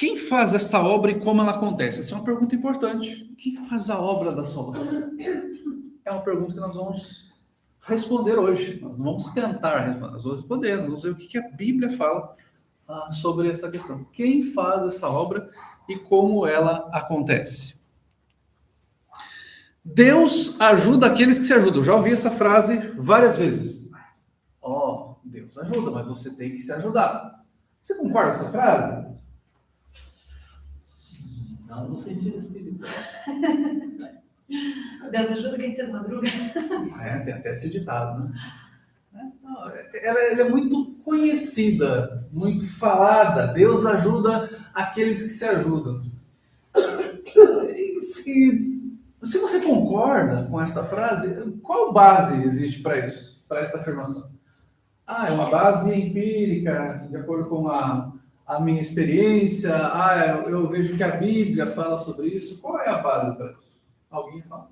Quem faz esta obra e como ela acontece? Essa é uma pergunta importante. Quem faz a obra da salvação? É uma pergunta que nós vamos responder hoje. Nós vamos tentar responder. Nós vamos responder, nós vamos ver o que a Bíblia fala sobre essa questão. Quem faz essa obra e como ela acontece? Deus ajuda aqueles que se ajudam. Eu já ouvi essa frase várias vezes. Deus ajuda, mas você tem que se ajudar. Você concorda com essa frase? Não, no sentido espiritual. Deus ajuda quem cedo madruga. Tem até esse ditado, né? Ela é muito conhecida, muito falada. Deus ajuda aqueles que se ajudam. Se você concorda com essa frase, qual base existe para isso, para essa afirmação? É uma base empírica, de acordo com a minha experiência. Eu vejo que a Bíblia fala sobre isso. Qual é a base para isso? Alguém fala?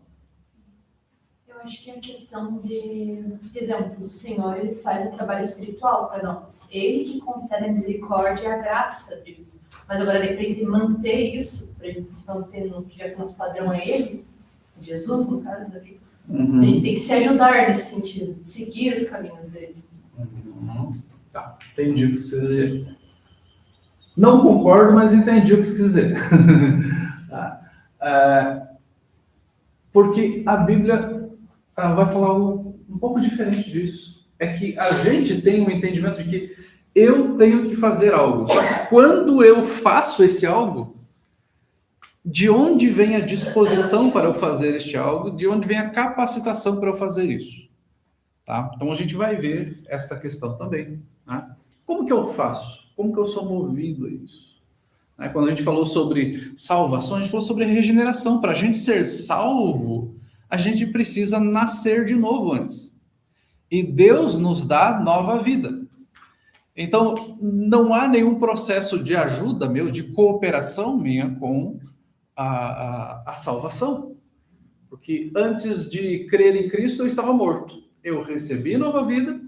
Eu acho que é a questão de exemplo, o Senhor, ele faz o trabalho espiritual para nós. Ele que concede a misericórdia e a graça disso. Mas agora, para a gente manter isso, para a gente se manter no que já que nosso padrão é Ele, Jesus, no caso ali, a gente tem que se ajudar nesse sentido, de seguir os caminhos dele. Tá, entendi o que você quis dizer. Não concordo, mas entendi o que você quis dizer. Porque a Bíblia vai falar um pouco diferente disso. É que a gente tem um entendimento de que eu tenho que fazer algo. Só que quando eu faço esse algo, de onde vem a disposição para eu fazer este algo? De onde vem a capacitação para eu fazer isso? Tá? Então a gente vai ver esta questão também. Né? Como que eu faço? Como que eu sou movido a isso? Quando a gente falou sobre salvação, a gente falou sobre regeneração. Para a gente ser salvo, a gente precisa nascer de novo antes. E Deus nos dá nova vida. Então, não há nenhum processo de ajuda meu, de cooperação minha com a salvação. Porque antes de crer em Cristo, eu estava morto. Eu recebi nova vida,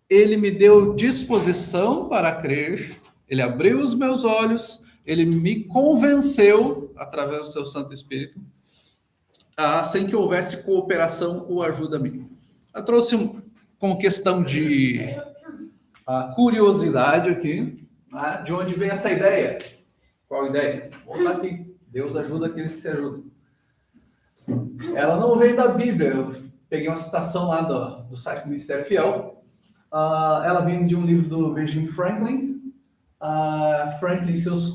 Ele me deu disposição para crer, Ele abriu os meus olhos, Ele me convenceu, através do seu Santo Espírito, sem que houvesse cooperação ou ajuda minha. Eu trouxe como questão de curiosidade aqui, de onde vem essa ideia. Qual ideia? Vou botar aqui. Deus ajuda aqueles que se ajudam. Ela não veio da Bíblia. Eu peguei uma citação lá do site do Ministério Fiel. Ela vem de um livro do Benjamin Franklin. Franklin e seus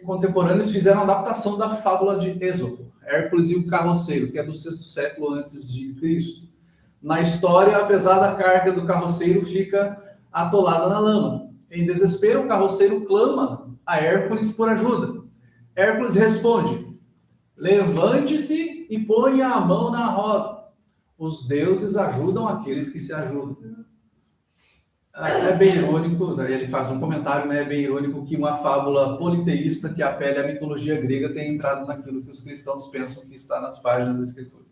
contemporâneos fizeram a adaptação da fábula de Êxodo, Hércules e o carroceiro, que é do 6º século antes de Cristo. Na história, apesar da carga do carroceiro, fica atolada na lama. Em desespero, o carroceiro clama a Hércules por ajuda. Hércules responde: levante-se e ponha a mão na roda. Os deuses ajudam aqueles que se ajudam. É bem irônico, daí ele faz um comentário, né? É bem irônico que uma fábula politeísta que apele à mitologia grega tenha entrado naquilo que os cristãos pensam que está nas páginas da Escritura.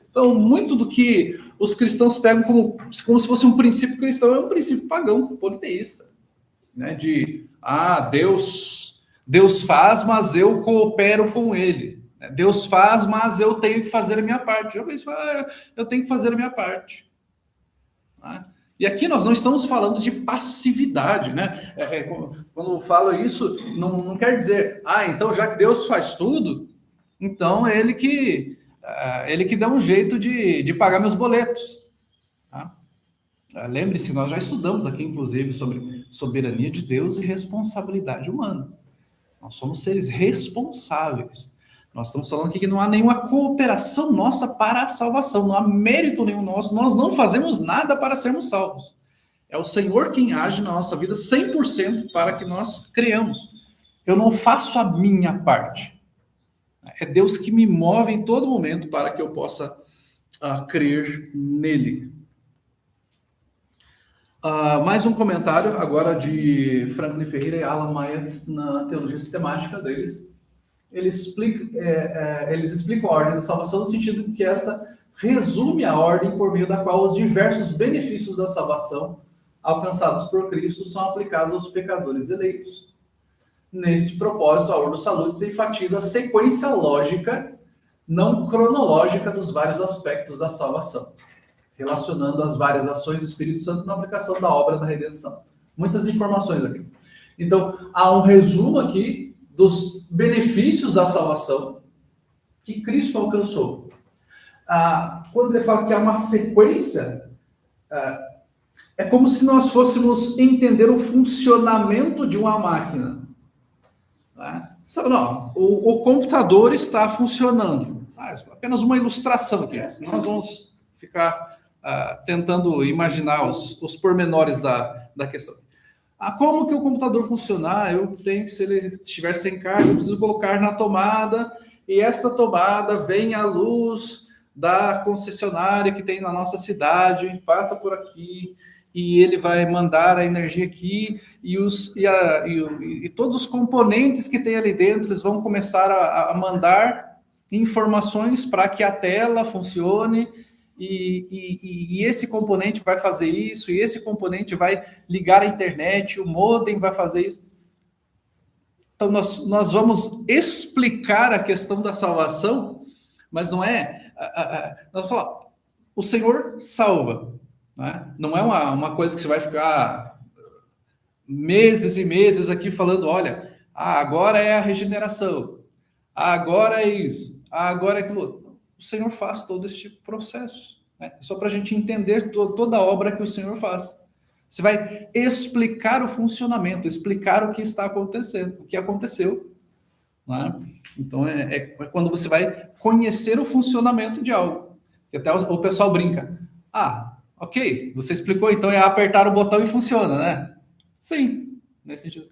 Então, muito do que os cristãos pegam como se fosse um princípio cristão é um princípio pagão, politeísta. Né? Deus faz, mas eu coopero com Ele. Deus faz, mas eu tenho que fazer a minha parte. Eu tenho que fazer a minha parte. E aqui nós não estamos falando de passividade, né? Quando eu falo isso, não quer dizer, então já que Deus faz tudo, então Ele que dá um jeito de pagar meus boletos. Tá? Lembre-se, nós já estudamos aqui, inclusive, sobre soberania de Deus e responsabilidade humana. Nós somos seres responsáveis. Nós estamos falando aqui que não há nenhuma cooperação nossa para a salvação, não há mérito nenhum nosso, nós não fazemos nada para sermos salvos. É o Senhor quem age na nossa vida 100% para que nós creamos. Eu não faço a minha parte. É Deus que me move em todo momento para que eu possa crer nele. Mais um comentário agora de Franklin Ferreira e Alan Myatt na teologia sistemática deles. Eles explicam a ordem da salvação no sentido de que esta resume a ordem por meio da qual os diversos benefícios da salvação alcançados por Cristo são aplicados aos pecadores eleitos. Neste propósito, a Ordo Salutis enfatiza a sequência lógica, não cronológica, dos vários aspectos da salvação, relacionando as várias ações do Espírito Santo na aplicação da obra da redenção. Muitas informações aqui. Então, há um resumo aqui dos benefícios da salvação que Cristo alcançou. Quando ele fala que há uma sequência, é como se nós fôssemos entender o funcionamento de uma máquina. Não, o computador está funcionando. Apenas uma ilustração aqui, senão nós vamos ficar tentando imaginar os pormenores da questão. Como que o computador funcionar? Eu tenho que, se ele estiver sem carga, eu preciso colocar na tomada, e esta tomada vem à luz da concessionária que tem na nossa cidade, passa por aqui, e ele vai mandar a energia aqui, e todos os componentes que tem ali dentro, eles vão começar a mandar informações para que a tela funcione, e esse componente vai fazer isso, e esse componente vai ligar a internet, o modem vai fazer isso. Então, nós vamos explicar a questão da salvação, mas não é... nós vamos falar, o Senhor salva. Não é uma coisa que você vai ficar meses e meses aqui falando, olha, agora é a regeneração, agora é isso, agora é aquilo. O Senhor faz todo este processo, só para a gente entender toda a obra que o Senhor faz. Você vai explicar o funcionamento, explicar o que está acontecendo, o que aconteceu. Então, é quando você vai conhecer o funcionamento de algo. Que até o pessoal brinca. Ok, você explicou, então é apertar o botão e funciona, né? Sim, nesse sentido.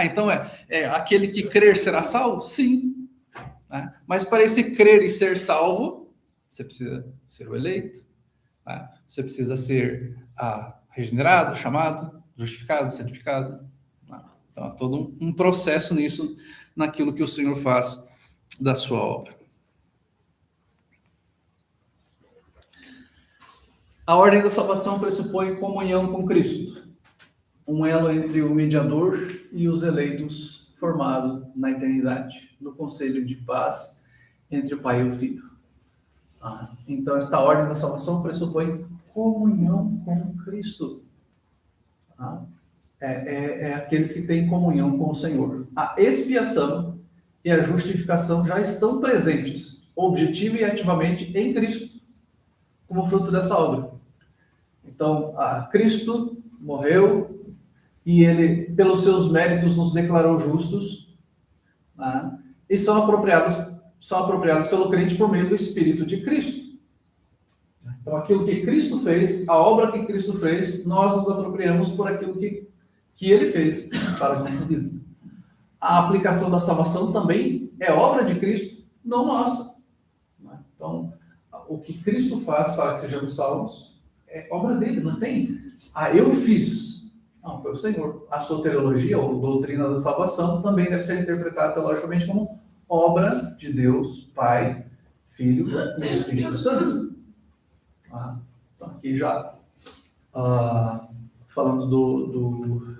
Então é aquele que crer será salvo? Sim. Mas para esse crer e ser salvo, você precisa ser o eleito, você precisa ser regenerado, chamado, justificado, santificado. Então, há todo um processo nisso, naquilo que o Senhor faz da sua obra. A ordem da salvação pressupõe comunhão com Cristo, um elo entre o mediador e os eleitos formado na eternidade, no conselho de paz entre o Pai e o Filho. Então, esta ordem da salvação pressupõe comunhão com Cristo. É aqueles que têm comunhão com o Senhor. A expiação e a justificação já estão presentes, objetiva e ativamente, em Cristo, como fruto dessa obra. Então, Cristo morreu e ele, pelos seus méritos, nos declarou justos, e são apropriados pelo crente por meio do Espírito de Cristo. Então, aquilo que Cristo fez, a obra que Cristo fez, nós nos apropriamos por aquilo que ele fez para as nossas vidas. A aplicação da salvação também é obra de Cristo, não nossa. Então, o que Cristo faz para que sejamos salvos é obra dele, não tem. Eu fiz. Não, foi o Senhor. A soteriologia, ou doutrina da salvação, também deve ser interpretada teologicamente como obra de Deus, Pai, Filho e Espírito Santo. Então, aqui já falando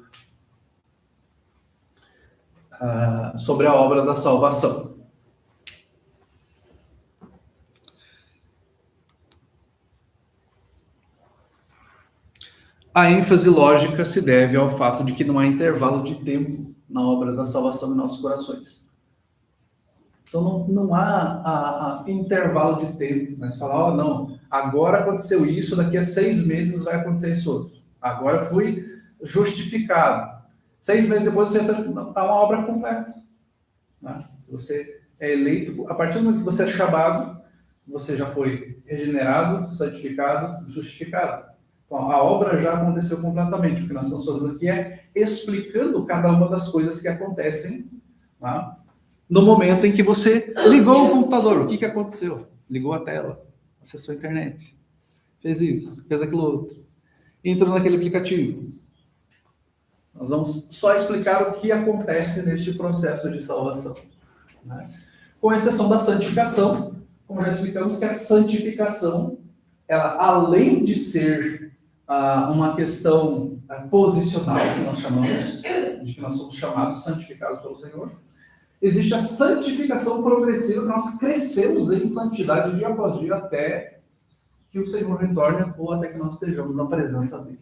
sobre a obra da salvação. A ênfase lógica se deve ao fato de que não há intervalo de tempo na obra da salvação em nossos corações. Então não há intervalo de tempo, mas falar, não, agora aconteceu isso, daqui a 6 meses vai acontecer isso outro. Agora eu fui justificado. 6 meses depois você está uma obra completa. Se você é eleito, a partir do momento que você é chamado, você já foi regenerado, santificado, justificado. Então, a obra já aconteceu completamente. O que nós estamos fazendo aqui é explicando cada uma das coisas que acontecem no momento em que você ligou o computador. O que aconteceu? Ligou a tela, acessou a internet, fez isso, fez aquilo outro, entrou naquele aplicativo. Nós vamos só explicar o que acontece neste processo de salvação. Com exceção da santificação, como já explicamos, que a santificação, ela, além de ser uma questão posicional, que nós chamamos, de que nós somos chamados, santificados pelo Senhor. Existe a santificação progressiva, que nós crescemos em santidade dia após dia até que o Senhor retorne ou até que nós estejamos na presença dele.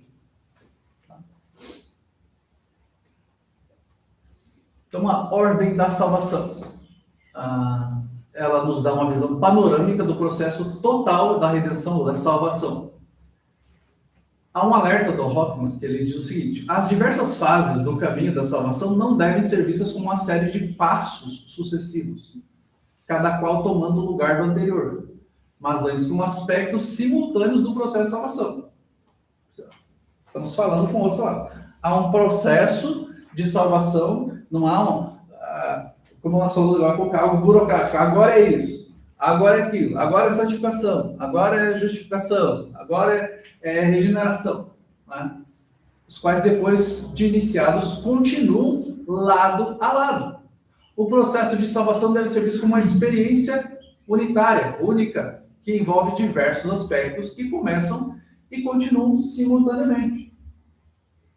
Então, a ordem da salvação. Ela nos dá uma visão panorâmica do processo total da redenção ou da salvação. Há um alerta do Hoffman que ele diz o seguinte: as diversas fases do caminho da salvação não devem ser vistas como uma série de passos sucessivos, cada qual tomando o lugar do anterior, mas antes como aspectos simultâneos do processo de salvação. Estamos falando com outras palavras. Há um processo de salvação, não há como nós falamos agora, algo burocrático. Agora é isso, agora é aquilo, agora é santificação, agora é justificação, agora é regeneração, né? Os quais depois de iniciados continuam lado a lado. O processo de salvação deve ser visto como uma experiência unitária, única, que envolve diversos aspectos que começam e continuam simultaneamente.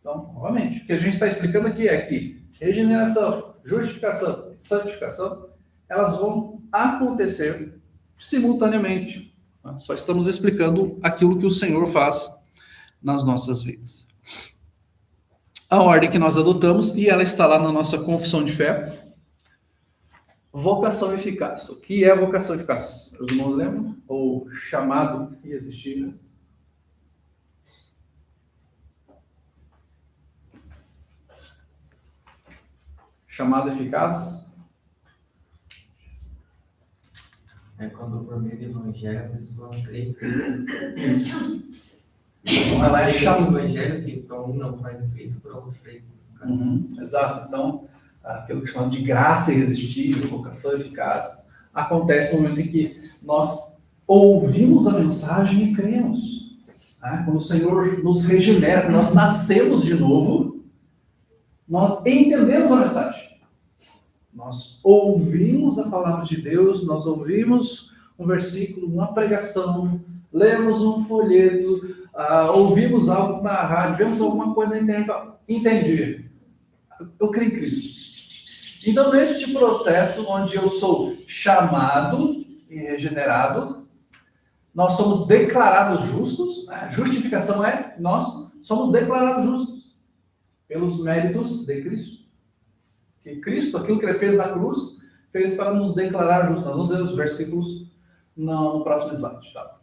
Então, novamente, o que a gente está explicando aqui é que regeneração, justificação e santificação, elas vão acontecer simultaneamente. Só estamos explicando aquilo que o Senhor faz nas nossas vidas. A ordem que nós adotamos, e ela está lá na nossa confissão de fé, vocação eficaz. O que é vocação eficaz? Os irmãos lembram? Ou chamado irresistível? Chamado eficaz? É quando por meio do evangelho a pessoa crê em Cristo. Isso. Então ela é O chamada. evangelho que para um não faz efeito, para outro fez. Exato. Então, aquilo que é chamado de graça irresistível, vocação eficaz, acontece no momento em que nós ouvimos a mensagem e cremos. Quando o Senhor nos regenera, quando nós nascemos de novo, nós entendemos a mensagem. Nós ouvimos a palavra de Deus, nós ouvimos um versículo, uma pregação, lemos um folheto, ouvimos algo na rádio, vemos alguma coisa na internet, entendi. Eu creio em Cristo. Então, neste processo onde eu sou chamado e regenerado, nós somos declarados justos. Justificação é, nós somos declarados justos pelos méritos de Cristo. Que Cristo, aquilo que ele fez na cruz, fez para nos declarar justos. Nós vamos ver os versículos no próximo slide. Tá?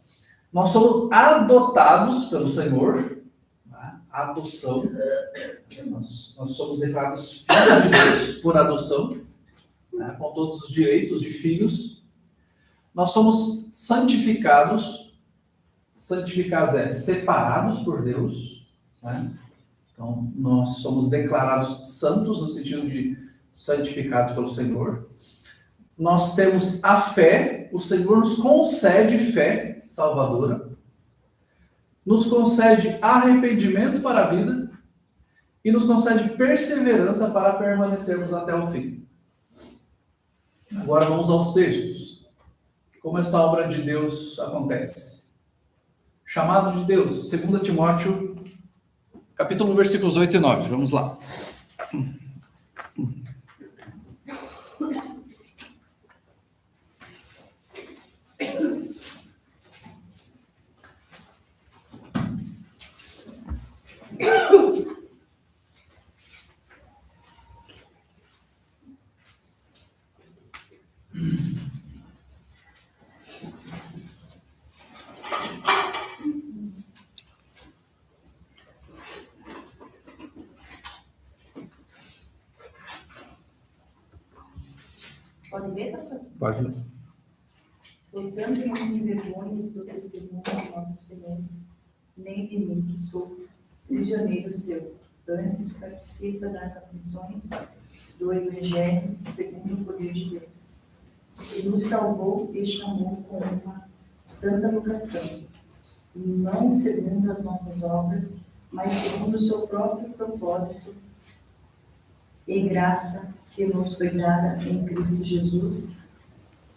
Nós somos adotados pelo Senhor, adoção. Nós somos declarados filhos de Deus por adoção, com todos os direitos de filhos. Nós somos santificados. Santificados é separados por Deus. Então, nós somos declarados santos no sentido de santificados pelo Senhor. Nós temos a fé, o Senhor nos concede fé salvadora, nos concede arrependimento para a vida e nos concede perseverança para permanecermos até o fim. Agora vamos aos textos. Como essa obra de Deus acontece? Chamado de Deus, 2 Timóteo, capítulo 1, versículos 8 e 9. Vamos lá. Pode ver, pastor? Pode ler. Portanto, não me envergonhes do testemunho do nosso Senhor, nem de mim, que sou prisioneiro seu. Antes participa das aflições do Evangelho segundo o poder de Deus. Ele nos salvou e chamou com uma santa vocação, não segundo as nossas obras, mas segundo o seu próprio propósito e graça que nos foi dada em Cristo Jesus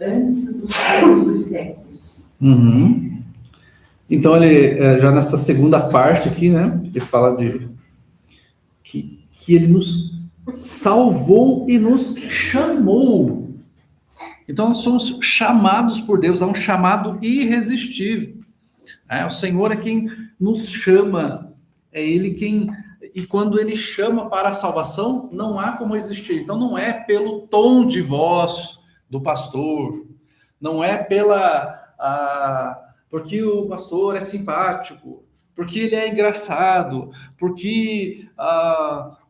antes dos séculos dos séculos. Então, ele, já nessa segunda parte aqui, né, ele fala de que ele nos salvou e nos chamou. Então nós somos chamados por Deus, é um chamado irresistível. O Senhor é quem nos chama, é Ele quem... E quando Ele chama para a salvação, não há como resistir. Então não é pelo tom de voz do pastor, não é porque o pastor é simpático, porque ele é engraçado, porque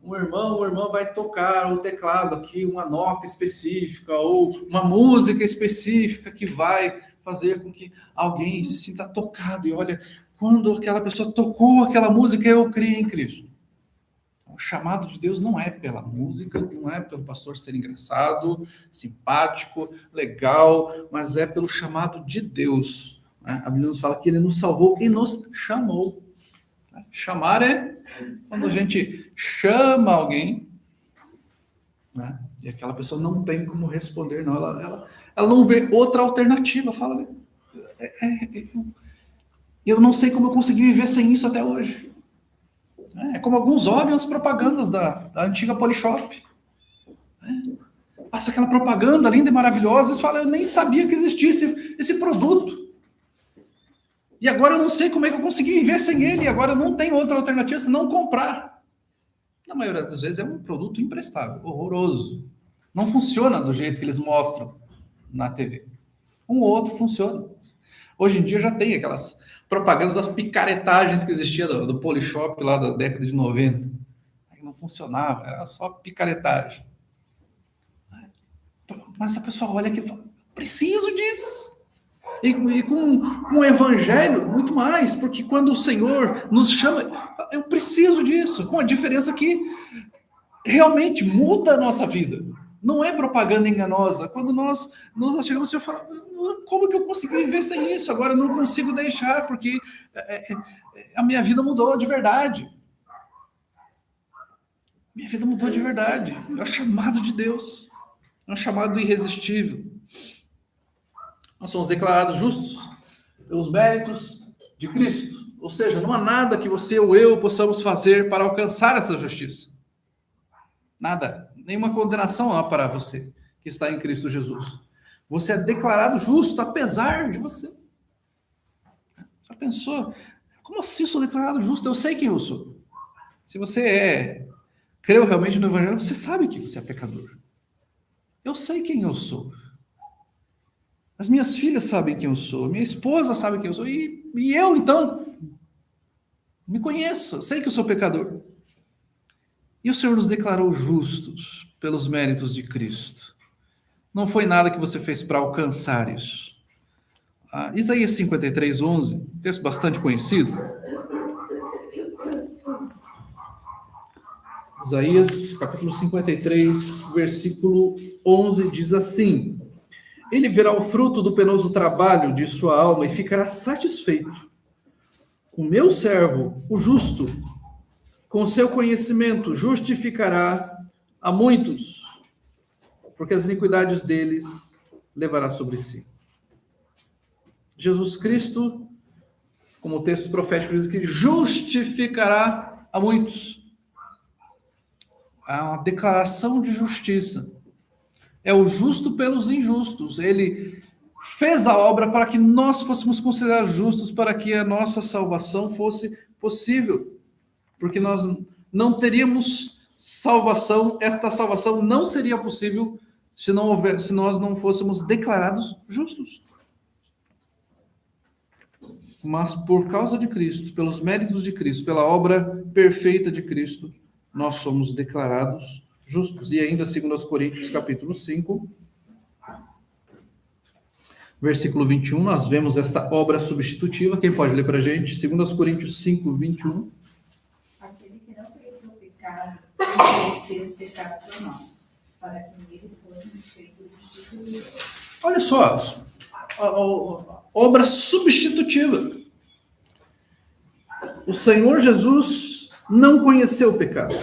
um irmão ou irmã vai tocar o teclado aqui, uma nota específica, ou uma música específica que vai fazer com que alguém se sinta tocado. E olha, quando aquela pessoa tocou aquela música, eu criei em Cristo. O chamado de Deus não é pela música, não é pelo pastor ser engraçado, simpático, legal, mas é pelo chamado de Deus. A Bíblia nos fala que Ele nos salvou e nos chamou. Chamar é quando a gente chama alguém, né? E aquela pessoa não tem como responder, não. Ela não vê outra alternativa. Fala, eu não sei como eu consegui viver sem isso até hoje. É como alguns olham as propagandas da antiga Polishop. Passa aquela propaganda linda e maravilhosa, e falam, eu nem sabia que existisse esse produto. E agora eu não sei como é que eu consegui viver sem ele, agora eu não tenho outra alternativa senão comprar. Na maioria das vezes é um produto imprestável, horroroso. Não funciona do jeito que eles mostram na TV. Um ou outro funciona. Hoje em dia já tem aquelas propagandas das picaretagens que existiam do Polishop lá da década de 90. Não funcionava, era só picaretagem. Mas a pessoa olha aqui e fala, preciso disso. E com o evangelho, muito mais, porque quando o Senhor nos chama, eu preciso disso, com a diferença que realmente muda a nossa vida. Não é propaganda enganosa. Quando nós nos chegamos, o Senhor fala, como que eu consegui viver sem isso? Agora eu não consigo deixar, porque a minha vida mudou de verdade. Minha vida mudou de verdade. É o chamado de Deus. É um chamado irresistível. Nós somos declarados justos pelos méritos de Cristo. Ou seja, não há nada que você ou eu possamos fazer para alcançar essa justiça. Nada. Nenhuma condenação há para você que está em Cristo Jesus. Você é declarado justo apesar de você. Já pensou? Como assim sou declarado justo? Eu sei quem eu sou. Se você creu realmente no Evangelho, você sabe que você é pecador. Eu sei quem eu sou. As minhas filhas sabem quem eu sou. Minha esposa sabe quem eu sou. E eu, então, me conheço. Sei que eu sou pecador. E o Senhor nos declarou justos pelos méritos de Cristo. Não foi nada que você fez para alcançar isso. Isaías 53, 11, texto bastante conhecido. Isaías, capítulo 53, versículo 11, diz assim: Ele verá o fruto do penoso trabalho de sua alma e ficará satisfeito. O meu servo, o justo, com seu conhecimento justificará a muitos, porque as iniquidades deles levará sobre si. Jesus Cristo, como o texto profético diz, que justificará a muitos. A declaração de justiça é o justo pelos injustos. Ele fez a obra para que nós fôssemos considerados justos, para que a nossa salvação fosse possível. Porque nós não teríamos salvação, esta salvação não seria possível se nós não fôssemos declarados justos. Mas por causa de Cristo, pelos méritos de Cristo, pela obra perfeita de Cristo, nós somos declarados justos. E ainda, segundo aos Coríntios, capítulo 5, versículo 21, nós vemos esta obra substitutiva. Quem pode ler para a gente? Segundo aos Coríntios 5, 21. Aquele que não conheceu o pecado, fez pecado por nós, para que nele fôssemos feitos justiça de Deus. Olha só, a obra substitutiva. O Senhor Jesus não conheceu o pecado.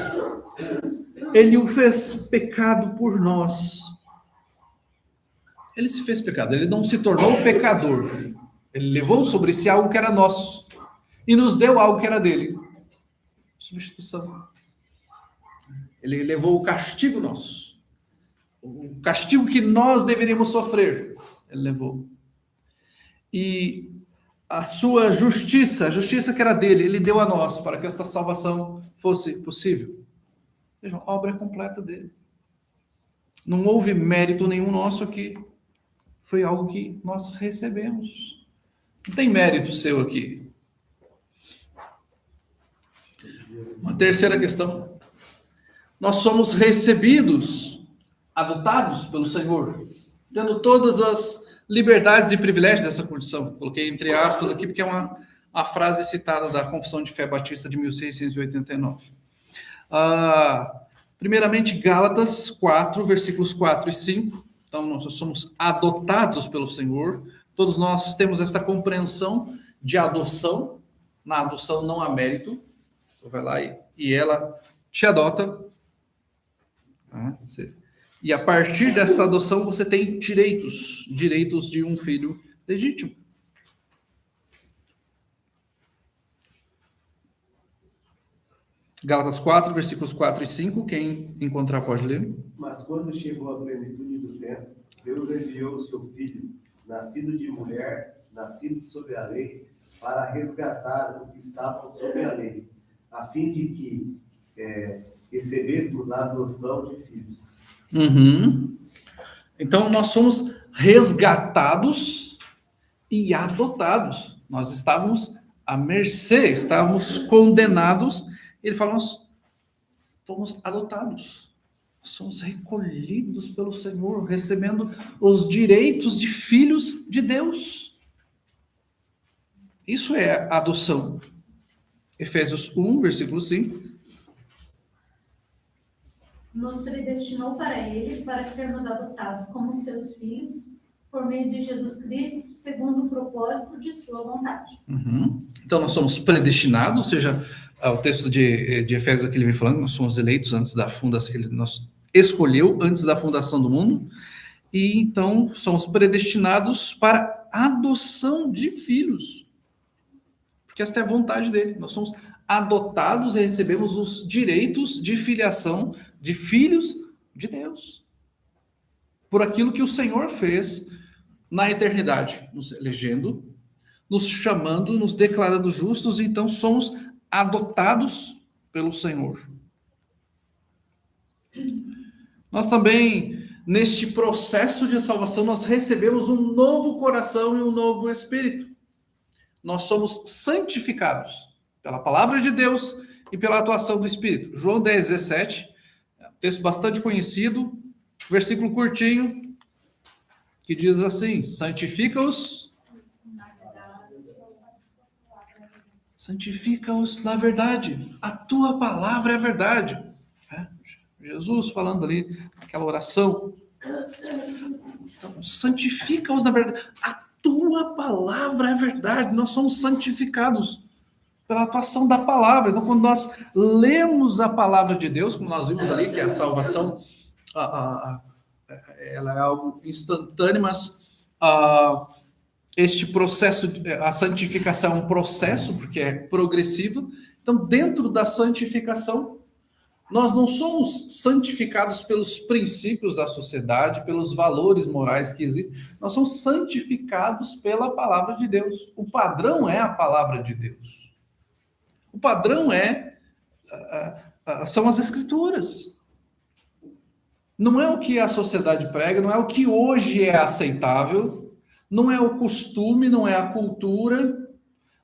Ele o fez pecado por nós. Ele se fez pecado, ele não se tornou pecador. Ele levou sobre si algo que era nosso e nos deu algo que era dele. Substituição. Ele levou o castigo nosso. O castigo que nós deveríamos sofrer, ele levou. E a sua justiça, a justiça que era dele, ele deu a nós para que esta salvação fosse possível. Vejam, a obra completa dele. Não houve mérito nenhum nosso aqui. Foi algo que nós recebemos. Não tem mérito seu aqui. Uma terceira questão. Nós somos recebidos, adotados pelo Senhor, tendo todas as liberdades e privilégios dessa condição. Coloquei entre aspas aqui porque é uma frase citada da Confissão de Fé Batista de 1689. Primeiramente, Gálatas 4, versículos 4 e 5. Então, nós somos adotados pelo Senhor. Todos nós temos essa compreensão de adoção. Na adoção não há mérito. Você vai lá e ela te adota. E a partir desta adoção você tem direitos de um filho legítimo. Gálatas 4, versículos 4 e 5, quem encontrar pode ler. Mas quando chegou a plenitude do tempo, Deus enviou o seu filho, nascido de mulher, nascido sob a lei, para resgatar o que estavam sob a lei, a fim de que recebêssemos a adoção de filhos. Então, nós somos resgatados e adotados. Nós estávamos à mercê, estávamos condenados. Ele fala, nós fomos adotados. Nós somos recolhidos pelo Senhor, recebendo os direitos de filhos de Deus. Isso é adoção. Efésios 1, versículo 5. Nos predestinou para Ele, para sermos adotados como seus filhos, por meio de Jesus Cristo, segundo o propósito de sua vontade. Então, nós somos predestinados, ou seja, o texto de Efésios aqui ele vem falando, nós somos eleitos antes da fundação, ele nos escolheu antes da fundação do mundo, e então somos predestinados para adoção de filhos, porque esta é a vontade dele. Nós somos adotados e recebemos os direitos de filiação de filhos de Deus, por aquilo que o Senhor fez na eternidade, nos elegendo, nos chamando, nos declarando justos, e então somos adotados pelo Senhor. Nós também, neste processo de salvação, nós recebemos um novo coração e um novo espírito. Nós somos santificados pela palavra de Deus e pela atuação do Espírito. João 10, 17, texto bastante conhecido, versículo curtinho, que diz assim: santifica-os na verdade, a tua palavra é a verdade. Jesus falando ali, aquela oração, então, santifica-os na verdade, a tua palavra é a verdade. Nós somos santificados pela atuação da palavra. Então, quando nós lemos a palavra de Deus, como nós vimos ali, que a salvação ela é algo instantâneo, mas este processo, a santificação é um processo, porque é progressivo. Então, dentro da santificação, nós não somos santificados pelos princípios da sociedade, pelos valores morais que existem. Nós somos santificados pela palavra de Deus. O padrão é a palavra de Deus. O padrão são as escrituras. Não é o que a sociedade prega, não é o que hoje é aceitável, não é o costume, não é a cultura,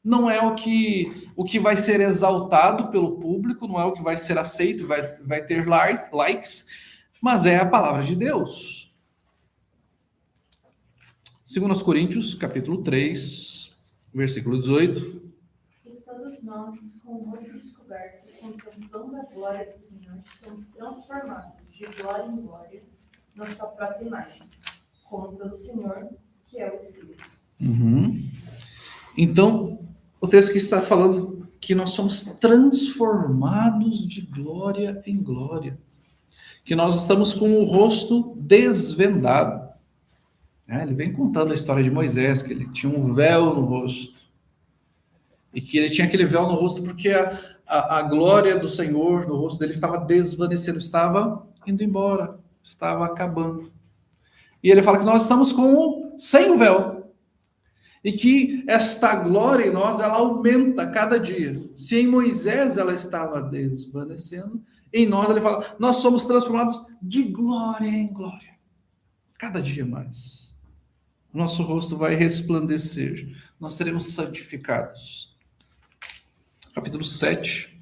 não é o que vai ser exaltado pelo público, não é o que vai ser aceito, vai ter likes, mas é a palavra de Deus. 2 Coríntios, capítulo 3, versículo 18. E todos nós, com o rosto descoberto, contemplando a glória do Senhor, somos transformados de glória em glória, na sua própria imagem, como pelo Senhor, que é o Espírito. Então, o texto que está falando que nós somos transformados de glória em glória, que nós estamos com o rosto desvendado. Ele vem contando a história de Moisés, que ele tinha um véu no rosto, e que ele tinha aquele véu no rosto porque a glória do Senhor no rosto dele estava desvanecendo, estava indo embora, estava acabando. E ele fala que nós estamos sem o véu. E que esta glória em nós, ela aumenta cada dia. Se em Moisés ela estava desvanecendo, em nós ele fala, nós somos transformados de glória em glória. Cada dia mais. Nosso rosto vai resplandecer. Nós seremos santificados. Capítulo 7.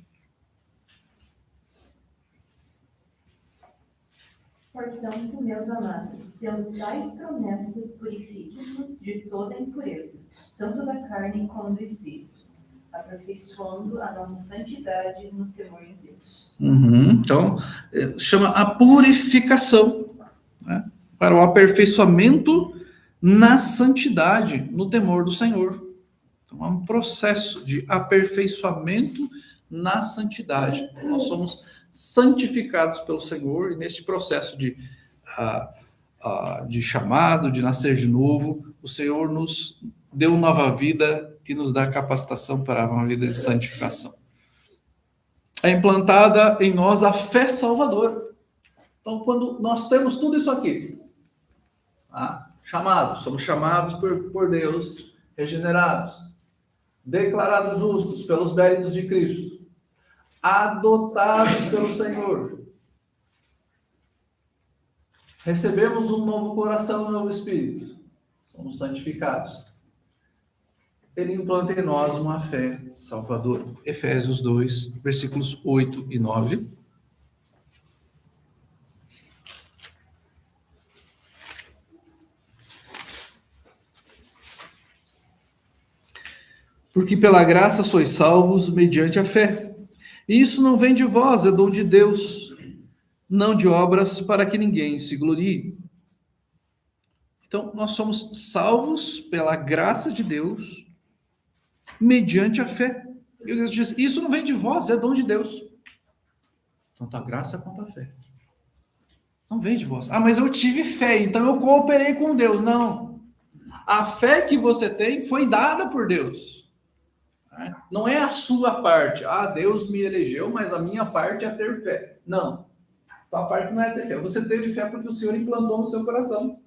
Portanto, meus amados, tendo tais promessas, purifiquem-nos de toda impureza, tanto da carne como do espírito, aperfeiçoando a nossa santidade no temor de Deus. Então, chama a purificação, né? Para o aperfeiçoamento na santidade, no temor do Senhor. Então, é um processo de aperfeiçoamento na santidade. Então, nós somos santificados pelo Senhor, e neste processo de chamado, de nascer de novo, o Senhor nos deu nova vida e nos dá capacitação para uma vida de santificação. É implantada em nós a fé salvadora. Então, quando nós temos tudo isso aqui, somos chamados por Deus, regenerados, declarados justos pelos méritos de Cristo, adotados pelo Senhor, recebemos um novo coração, um novo espírito, somos santificados. Ele implanta em nós uma fé salvadora. Efésios 2, versículos 8 e 9. Porque pela graça sois salvos mediante a fé. E isso não vem de vós, é dom de Deus, não de obras para que ninguém se glorie. Então, nós somos salvos pela graça de Deus, mediante a fé. E Deus diz, isso não vem de vós, é dom de Deus. Tanto a graça quanto a fé. Não vem de vós. Mas eu tive fé, então eu cooperei com Deus. Não. A fé que você tem foi dada por Deus. Não é a sua parte. Deus me elegeu, mas a minha parte é ter fé. Não. A parte não é ter fé. Você teve fé porque o Senhor implantou no seu coração.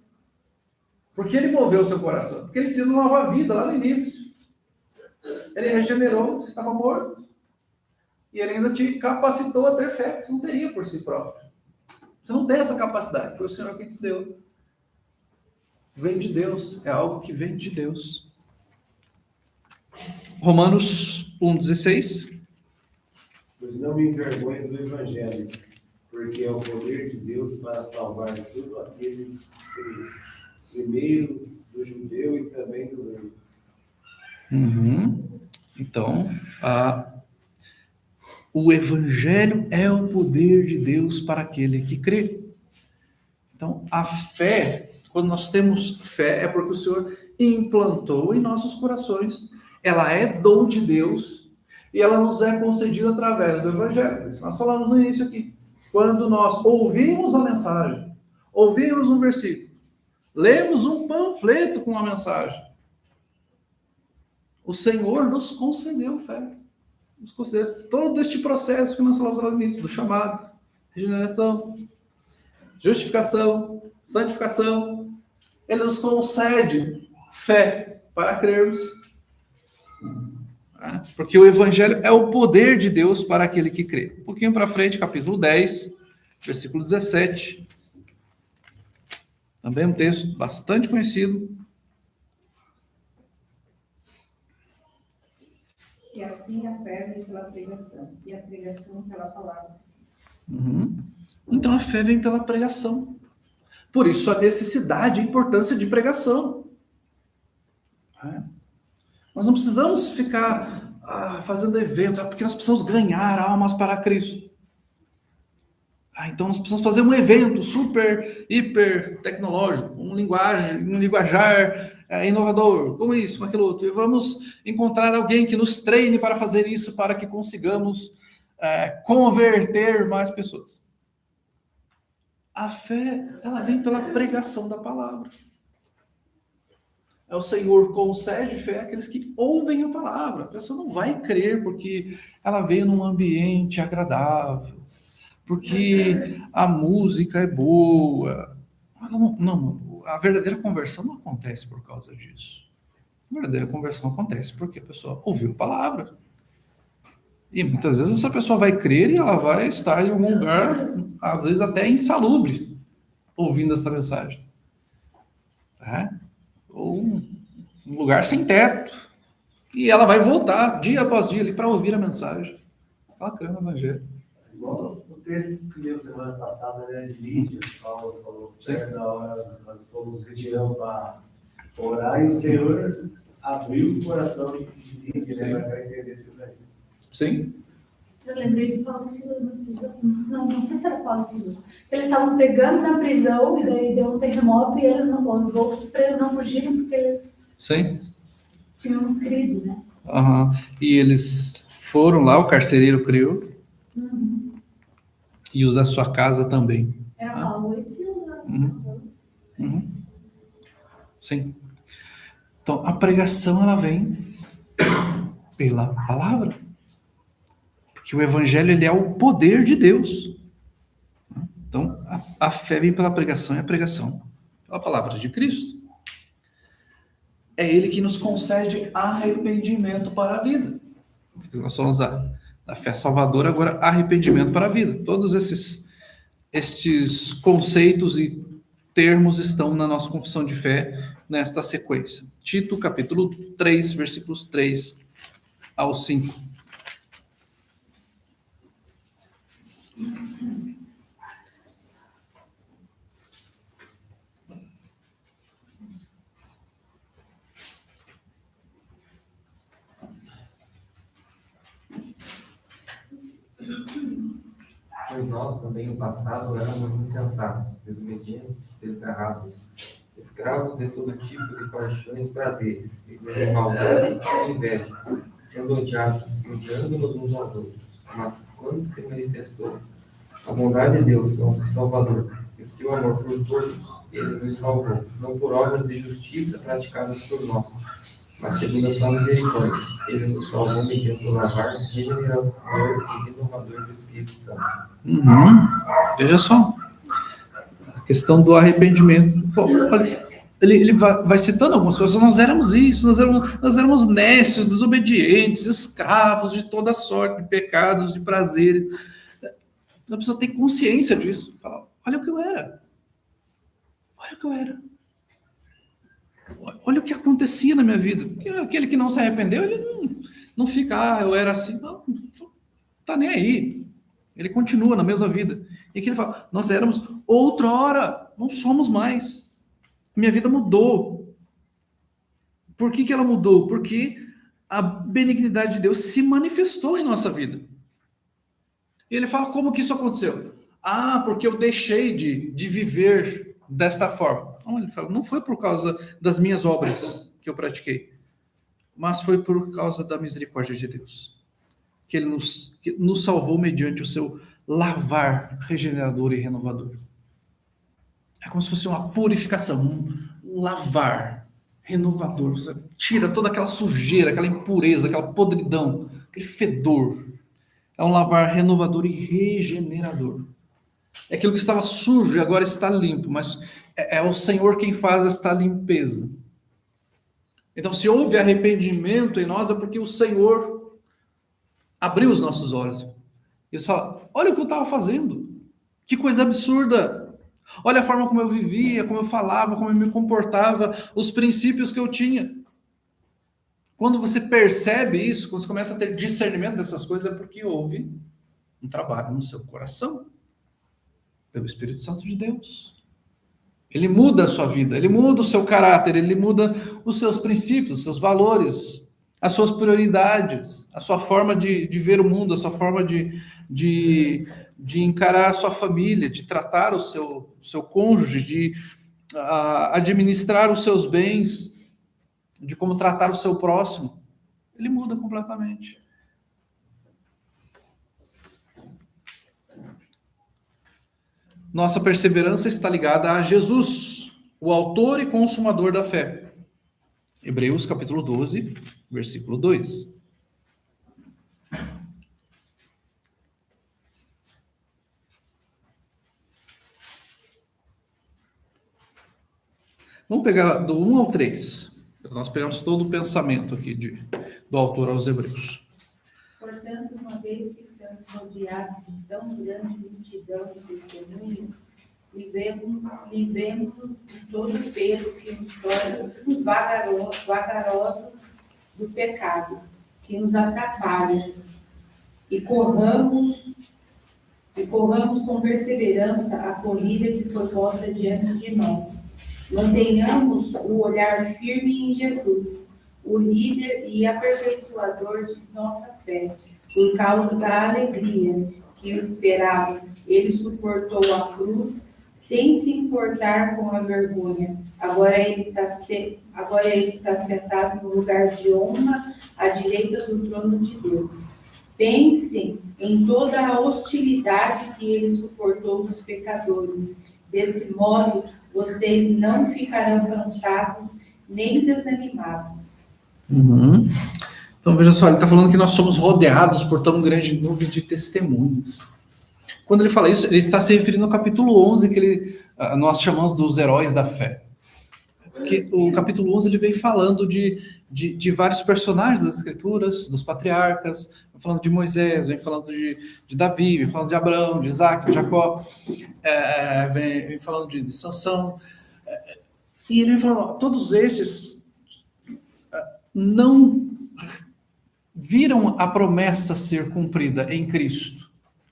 Porque Ele moveu o seu coração. Porque Ele te deu uma nova vida lá no início. Ele regenerou, você estava morto. E Ele ainda te capacitou a ter fé, que você não teria por si próprio. Você não tem essa capacidade. Foi o Senhor que te deu. Vem de Deus. É algo que vem de Deus. Romanos 1,16. Pois não me envergonho do Evangelho, porque é o poder de Deus para salvar todos aqueles que creem, primeiro do judeu e também do grego. Então, o Evangelho é o poder de Deus para aquele que crê. Então, a fé, quando nós temos fé, é porque o Senhor implantou em nossos corações. Ela é dom de Deus e ela nos é concedida através do Evangelho. Isso nós falamos no início aqui. Quando nós ouvimos a mensagem, ouvimos um versículo, lemos um panfleto com uma mensagem, o Senhor nos concedeu fé. Nos concedeu todo este processo que nós falamos lá no início, do chamado, regeneração, justificação, santificação. Ele nos concede fé para crermos. Porque o Evangelho é o poder de Deus para aquele que crê. Um pouquinho para frente, capítulo 10, versículo 17. Também um texto bastante conhecido. E assim a fé vem pela pregação, e a pregação pela palavra. Então a fé vem pela pregação. Por isso a necessidade e a importância de pregação. Nós não precisamos ficar fazendo eventos, porque nós precisamos ganhar almas para Cristo. Então nós precisamos fazer um evento super, hiper tecnológico, um linguajar inovador, como isso, como aquilo outro. E vamos encontrar alguém que nos treine para fazer isso, para que consigamos converter mais pessoas. A fé, ela vem pela pregação da palavra. o Senhor concede fé àqueles que ouvem a palavra. A pessoa não vai crer porque ela veio num ambiente agradável, porque a música é boa. Não, a verdadeira conversão não acontece por causa disso. A verdadeira conversão acontece porque a pessoa ouviu a palavra. E muitas vezes essa pessoa vai crer e ela vai estar em algum lugar, às vezes até insalubre, ouvindo essa mensagem. Tá? Ou um lugar sem teto. E ela vai voltar dia após dia ali para ouvir a mensagem. Ela crê no Evangelho. Igual o texto que leu semana passada, né, de Lídia, falou perto da hora, nós fomos retirando para orar e o Senhor abriu o coração de Lídia, né, para entender isso daí. Sim. Eu lembrei de Paulo e Silas na prisão. Não sei se era Paulo e Silas. Eles estavam pregando na prisão e daí deu um terremoto e eles não, os outros presos não fugiram porque eles Sim. tinham crido, né? Uhum. E eles foram lá, o carcereiro creu, e os da sua casa também. Era Paulo e Silas. Uhum. Sim. Então, a pregação, ela vem pela palavra. Porque o Evangelho, ele é o poder de Deus. Então, a fé vem pela pregação e a pregação pela palavra de Cristo. É Ele que nos concede arrependimento para a vida. Nós falamos da fé salvadora, agora arrependimento para a vida. Todos estes conceitos e termos estão na nossa confissão de fé nesta sequência. Tito, capítulo 3, versículos 3 ao 5. Pois nós também no passado éramos insensatos, desobedientes, desgarrados, escravos de todo tipo de paixões e prazeres, vivendo em maldade e inveja, sendo odiados e odiando-nos uns aos outros. Mas quando se manifestou a bondade de Deus, nosso Salvador, e o seu amor por todos, ele nos salvou, não por obras de justiça praticadas por nós, mas segundo a sua misericórdia, ele nos salvou mediante o lavar regenerador e renovador do Espírito Santo. Veja só. A questão do arrependimento. Olha, ele vai citando algumas coisas. Nós éramos isso, nós éramos nécios, desobedientes, escravos de toda sorte, de pecados, de prazeres. A pessoa tem consciência disso. Fala, olha o que eu era. Olha o que eu era. Olha o que acontecia na minha vida. Porque aquele que não se arrependeu, ele não fica, eu era assim. Não tá nem aí. Ele continua na mesma vida. E aqui ele fala, nós éramos outrora, não somos mais. Minha vida mudou. Por que ela mudou? Porque a benignidade de Deus se manifestou em nossa vida. E ele fala, como que isso aconteceu? Ah, porque eu deixei de viver desta forma. Não, ele fala, não foi por causa das minhas obras que eu pratiquei, mas foi por causa da misericórdia de Deus. Que ele nos salvou mediante o seu lavar regenerador e renovador. É como se fosse uma purificação, um lavar renovador. Você tira toda aquela sujeira, aquela impureza, aquela podridão, aquele fedor. É um lavar renovador e regenerador. É aquilo que estava sujo e agora está limpo, mas é o Senhor quem faz esta limpeza. Então, se houve arrependimento em nós, é porque o Senhor abriu os nossos olhos. E você fala, olha o que eu estava fazendo. Que coisa absurda. Olha a forma como eu vivia, como eu falava, como eu me comportava, os princípios que eu tinha. Quando você percebe isso, quando você começa a ter discernimento dessas coisas, é porque houve um trabalho no seu coração, pelo Espírito Santo de Deus. Ele muda a sua vida, ele muda o seu caráter, ele muda os seus princípios, os seus valores, as suas prioridades, a sua forma de ver o mundo, a sua forma de encarar a sua família, de tratar o seu cônjuge, de administrar os seus bens, de como tratar o seu próximo. Ele muda completamente. Nossa perseverança está ligada a Jesus, o autor e consumador da fé. Hebreus capítulo 12, versículo 2. Vamos pegar do 1 ao 3. Nós pegamos todo o pensamento aqui do autor aos Hebreus. Portanto, uma vez que estamos rodeados de tão grande multidão de testemunhas, livremos-nos de todo o peso que nos torna vagarosos do pecado, que nos atrapalha, e corramos com perseverança a corrida que foi posta diante de nós. Mantenhamos o olhar firme em Jesus, o líder e aperfeiçoador de nossa fé, por causa da alegria que o esperava. Ele suportou a cruz sem se importar com a vergonha. Agora ele está sentado no lugar de honra à direita do trono de Deus. Pensem em toda a hostilidade que ele suportou dos pecadores. Desse modo, vocês não ficarão cansados nem desanimados. Uhum. Então, veja só, ele está falando que nós somos rodeados por tão grande nuvem de testemunhas. Quando ele fala isso, ele está se referindo ao capítulo 11, que nós chamamos dos heróis da fé. Porque o capítulo 11 ele vem falando de vários personagens das Escrituras, dos patriarcas, vem falando de Moisés, vem falando de Davi, vem falando de Abraão, de Isaac, de Jacó, vem falando de Sansão. E ele vem falando, todos esses não viram a promessa ser cumprida em Cristo,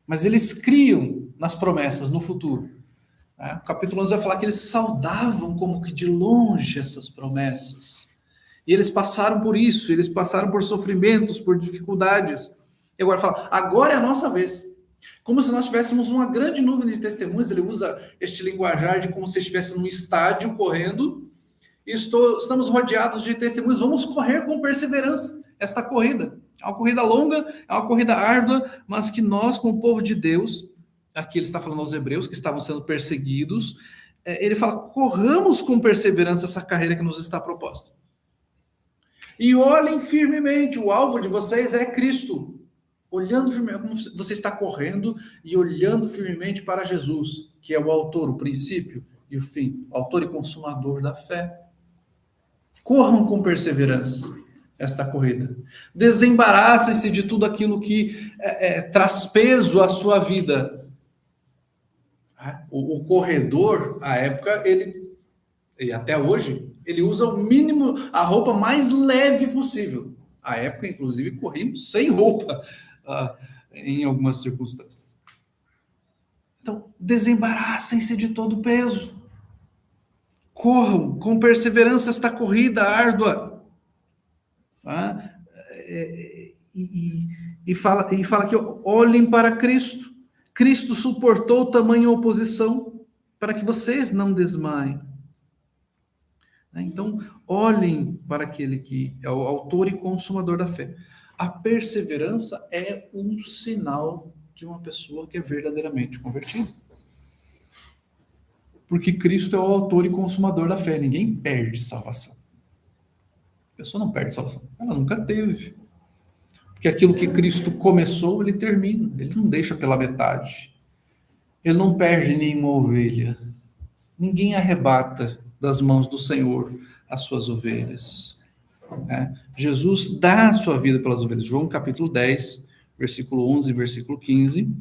mas eles criam nas promessas no futuro. O capítulo 11 vai falar que eles saudavam como que de longe essas promessas. E eles passaram por isso, eles passaram por sofrimentos, por dificuldades. E agora fala, agora é a nossa vez. Como se nós tivéssemos uma grande nuvem de testemunhas. Ele usa este linguajar de como se estivesse num estádio correndo. E estamos rodeados de testemunhas. Vamos correr com perseverança esta corrida. É uma corrida longa, é uma corrida árdua, mas que nós, como povo de Deus, aqui ele está falando aos hebreus que estavam sendo perseguidos, ele fala, corramos com perseverança essa carreira que nos está proposta. E olhem firmemente, o alvo de vocês é Cristo. Olhando firmemente, como você está correndo e olhando firmemente para Jesus, que é o autor, o princípio e o fim, o autor e consumador da fé. Corram com perseverança esta corrida. Desembaraçem-se de tudo aquilo que traz peso à sua vida. O corredor, à época, e até hoje, ele usa o mínimo, a roupa mais leve possível. À época, inclusive, corríamos sem roupa em algumas circunstâncias. Então, desembaraçem-se de todo o peso. Corram com perseverança esta corrida árdua. E fala que olhem para Cristo. Cristo suportou tamanha oposição para que vocês não desmaiem. Então, olhem para aquele que é o autor e consumador da fé. A perseverança é um sinal de uma pessoa que é verdadeiramente convertida. Porque Cristo é o autor e consumador da fé. Ninguém perde salvação. A pessoa não perde salvação. Ela nunca teve. Porque aquilo que Cristo começou, ele termina. Ele não deixa pela metade. Ele não perde nenhuma ovelha. Ninguém arrebata das mãos do Senhor as suas ovelhas. Jesus dá a sua vida pelas ovelhas. João capítulo 10, versículo 11 e versículo 15.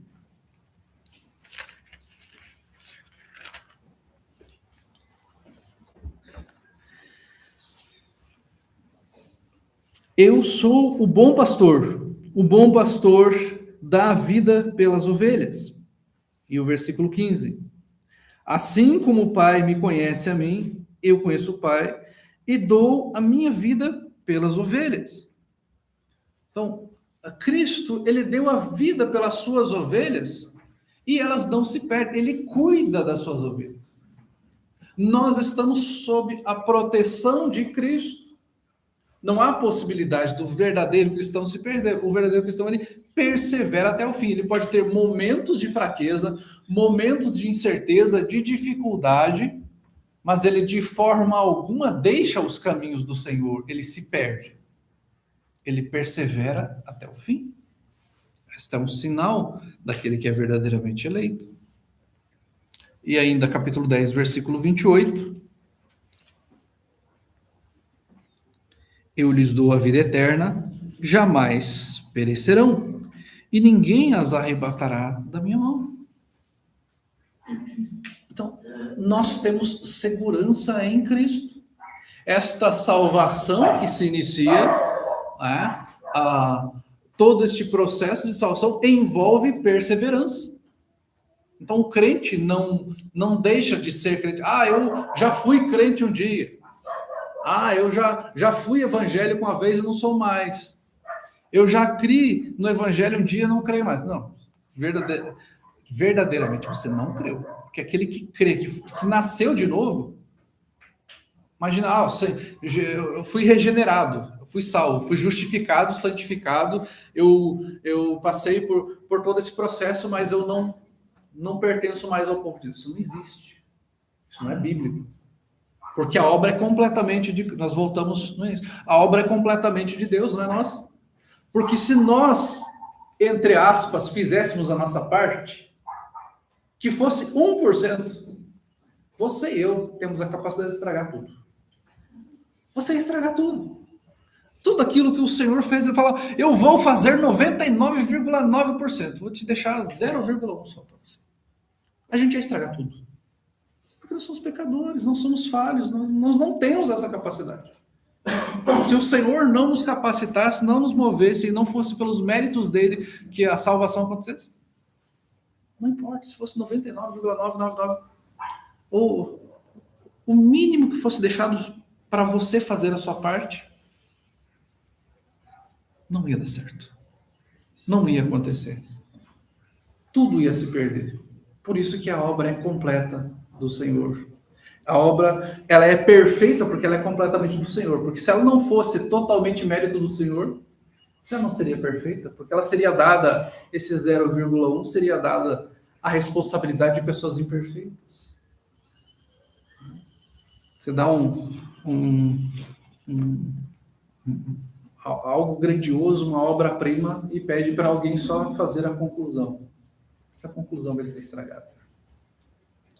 Eu sou o bom pastor dá a vida pelas ovelhas. E o versículo 15. Assim como o Pai me conhece a mim, eu conheço o Pai e dou a minha vida pelas ovelhas. Então, Cristo, ele deu a vida pelas suas ovelhas e elas não se perdem. Ele cuida das suas ovelhas. Nós estamos sob a proteção de Cristo. Não há possibilidade do verdadeiro cristão se perder. O verdadeiro cristão, ele persevera até o fim. Ele pode ter momentos de fraqueza, momentos de incerteza, de dificuldade, mas ele de forma alguma deixa os caminhos do Senhor, ele se perde. Ele persevera até o fim. Este é um sinal daquele que é verdadeiramente eleito. E ainda capítulo 10, versículo 28. Eu lhes dou a vida eterna, jamais perecerão, e ninguém as arrebatará da minha mão. Então, nós temos segurança em Cristo. Esta salvação que se inicia, todo este processo de salvação envolve perseverança. Então, o crente não deixa de ser crente. Eu já fui crente um dia. Eu já fui evangélico uma vez e não sou mais. Eu já criei no evangelho um dia e não creio mais. Não, verdadeiramente você não creu. Porque aquele que crê, que nasceu de novo, imagina, eu fui regenerado, eu fui salvo, fui justificado, santificado, eu passei por todo esse processo, mas eu não pertenço mais ao povo de Deus. Isso não existe. Isso não é bíblico. Porque a obra é completamente de... Nós voltamos no início. A obra é completamente de Deus, não é nossa. Porque se nós, entre aspas, fizéssemos a nossa parte, que fosse 1%, você e eu temos a capacidade de estragar tudo. Você ia estragar tudo. Tudo aquilo que o Senhor fez, ele fala, eu vou fazer 99,9%. Vou te deixar 0,1% só para você. A gente ia estragar tudo. Porque nós somos pecadores, nós somos falhos, nós não temos essa capacidade. Se o Senhor não nos capacitasse, não nos movesse, e não fosse pelos méritos dele que a salvação acontecesse, não importa, se fosse 99,999, ou o mínimo que fosse deixado para você fazer a sua parte, não ia dar certo. Não ia acontecer. Tudo ia se perder. Por isso que a obra é completa do Senhor. A obra, ela é perfeita porque ela é completamente do Senhor. Porque se ela não fosse totalmente mérito do Senhor, já não seria perfeita. Porque ela seria dada, esse 0,1 seria dada a responsabilidade de pessoas imperfeitas. Você dá algo grandioso, uma obra-prima, e pede para alguém só fazer a conclusão. Essa conclusão vai ser estragada.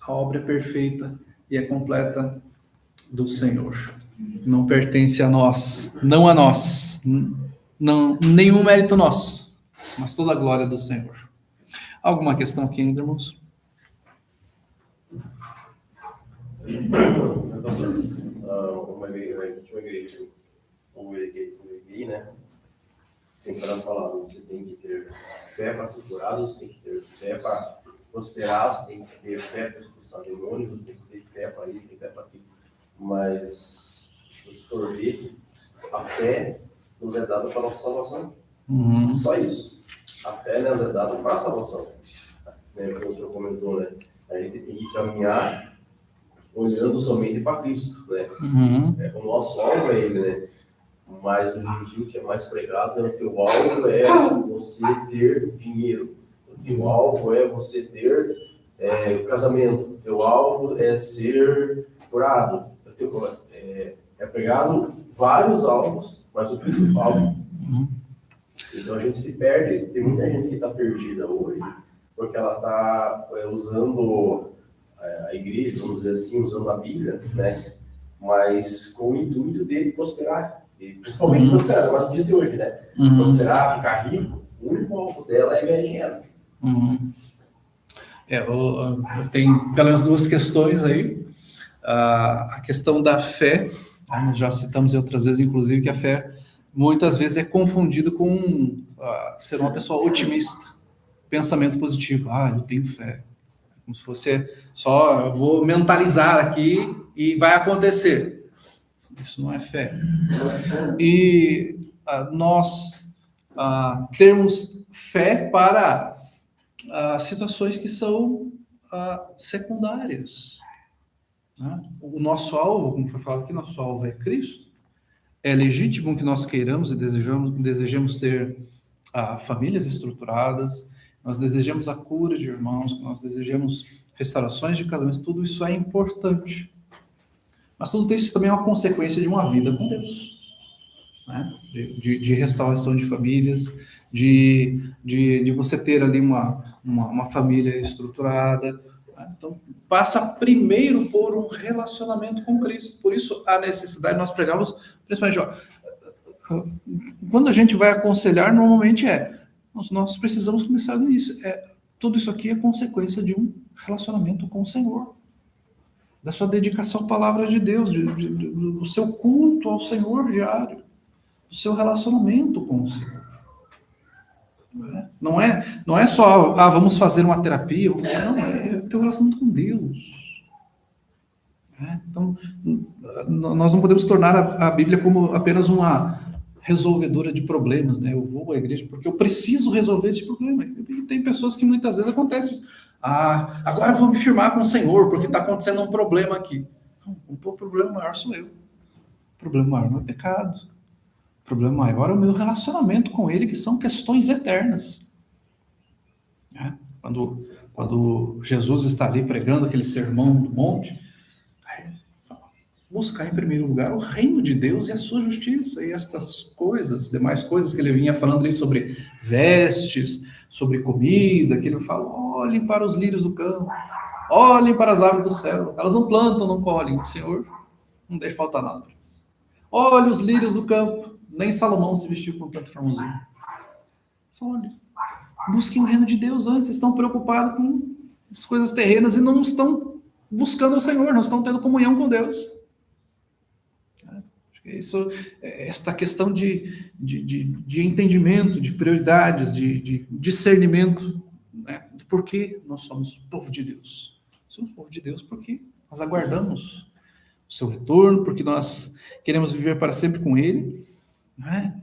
A obra é perfeita e é completa do Senhor. Não pertence a nós, não a nós, não, nenhum mérito nosso, mas toda a glória do Senhor. Alguma questão aqui ainda, irmãos? Uma igreja, né? Sempre para falar, você tem que ter fé para ser curado, você tem que ter fé para prosperar, você tem que ter fé para expulsar demônios, você tem que ter fé para isso, tem fé para aquilo. Mas, se você for ver, a fé nos é dada para a nossa salvação. Só isso. A fé nos é dada para a salvação. Né? Como o senhor comentou, né? A gente tem que caminhar olhando somente para Cristo, né? O nosso alvo é Ele, né? Mas hoje em dia o que é mais pregado é o teu alvo é você ter dinheiro. O teu alvo é você ter casamento. O teu alvo é ser curado. É pregado vários alvos, mas o principal. Então a gente se perde. Tem muita gente que está perdida hoje, porque ela está usando a igreja, vamos dizer assim, usando a Bíblia, né? Mas com o intuito de prosperar. E principalmente prosperar, mas no dia de hoje, né? Prosperar, ficar rico, o único alvo dela é ganhar dinheiro. Eu tenho pelo menos duas questões aí. A questão da fé, nós já citamos outras vezes, inclusive, que a fé muitas vezes é confundido com ser uma pessoa otimista, pensamento positivo. Eu tenho fé. Como se fosse só, eu vou mentalizar aqui e vai acontecer. Isso não é fé. E nós temos fé para situações que são secundárias. Né? O nosso alvo, como foi falado aqui, nosso alvo é Cristo. É legítimo que nós queiramos e desejamos ter famílias estruturadas, nós desejamos a cura de irmãos, nós desejamos restaurações de casamentos, tudo isso é importante. Mas tudo isso também é uma consequência de uma vida com Deus, né? De restauração de famílias, de você ter ali uma família estruturada, né? Então, passa primeiro por um relacionamento com Cristo. Por isso, a necessidade, nós pregamos, principalmente, quando a gente vai aconselhar, normalmente nós precisamos começar do início. Tudo isso aqui é consequência de um relacionamento com o Senhor, da sua dedicação à palavra de Deus, do seu culto ao Senhor diário, do seu relacionamento com o Senhor. Não é só, vamos fazer uma terapia, não, é o teu relacionamento com Deus. Então, nós não podemos tornar a Bíblia como apenas uma resolvedora de problemas, né? Eu vou à igreja porque eu preciso resolver esse problema. E tem pessoas que muitas vezes acontece isso. Agora eu vou me firmar com o Senhor porque está acontecendo um problema aqui. Não, o problema maior sou eu. O problema maior não é pecado. O problema maior é o meu relacionamento com Ele, que são questões eternas. Quando Jesus está ali pregando aquele sermão do monte, buscar em primeiro lugar o reino de Deus e a sua justiça, e estas coisas, demais coisas que ele vinha falando ali sobre vestes, sobre comida, que ele fala, olhem para os lírios do campo, olhem para as aves do céu, elas não plantam, não colhem, o Senhor não deixa faltar nada. Olhe os lírios do campo, nem Salomão se vestiu com tanta formosura. Olha, busquem o reino de Deus antes, estão preocupados com as coisas terrenas e não estão buscando o Senhor, não estão tendo comunhão com Deus. Isso, esta questão de entendimento, de prioridades, de discernimento, né? De por que nós somos povo de Deus. Somos povo de Deus porque nós aguardamos o seu retorno, porque nós queremos viver para sempre com Ele.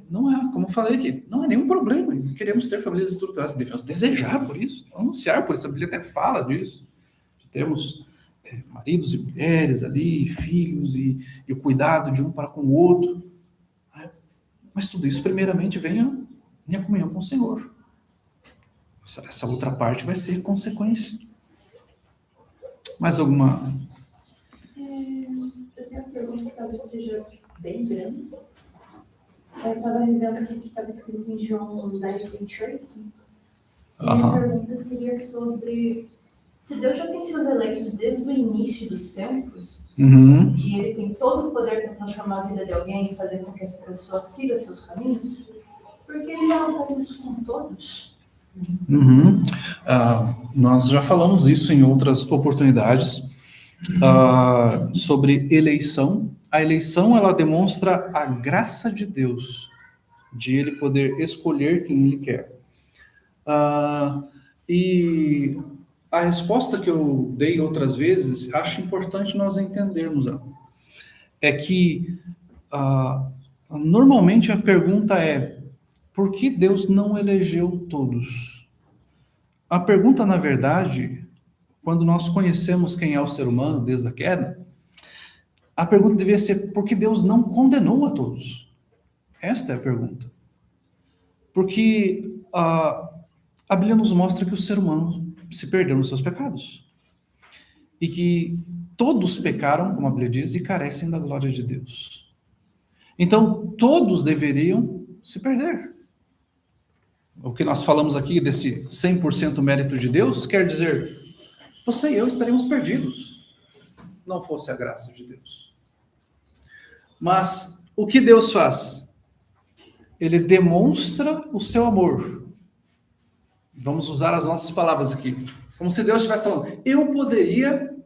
Não é, como eu falei aqui, não é nenhum problema. Queremos ter famílias estruturadas, devemos desejar por isso, anunciar por isso. A Bíblia até fala disso. Temos maridos e mulheres ali, filhos e o cuidado de um para com o outro. Mas tudo isso, primeiramente, venha em comunhão com o Senhor. Essa outra parte vai ser consequência. Mais alguma? Eu tenho uma pergunta que talvez seja bem grande. Eu estava vendo aqui que estava escrito em João 10:28. Minha pergunta seria sobre se Deus já tem seus eleitos desde o início dos tempos, e Ele tem todo o poder para transformar a vida de alguém e fazer com que essa pessoa siga seus caminhos, por que Ele já não faz isso com todos? Nós já falamos isso em outras oportunidades, sobre eleição. A eleição, ela demonstra a graça de Deus, de Ele poder escolher quem Ele quer. E a resposta que eu dei outras vezes, acho importante nós entendermos, é que normalmente a pergunta é, por que Deus não elegeu todos? A pergunta, na verdade, quando nós conhecemos quem é o ser humano desde a queda, a pergunta devia ser, por que Deus não condenou a todos? Esta é a pergunta. Porque a Bíblia nos mostra que o ser humano se perdeu nos seus pecados. E que todos pecaram, como a Bíblia diz, e carecem da glória de Deus. Então, todos deveriam se perder. O que nós falamos aqui desse 100% mérito de Deus, quer dizer, você e eu estaríamos perdidos, não fosse a graça de Deus. Mas, o que Deus faz? Ele demonstra o seu amor. Vamos usar as nossas palavras aqui. Como se Deus estivesse falando, eu poderia,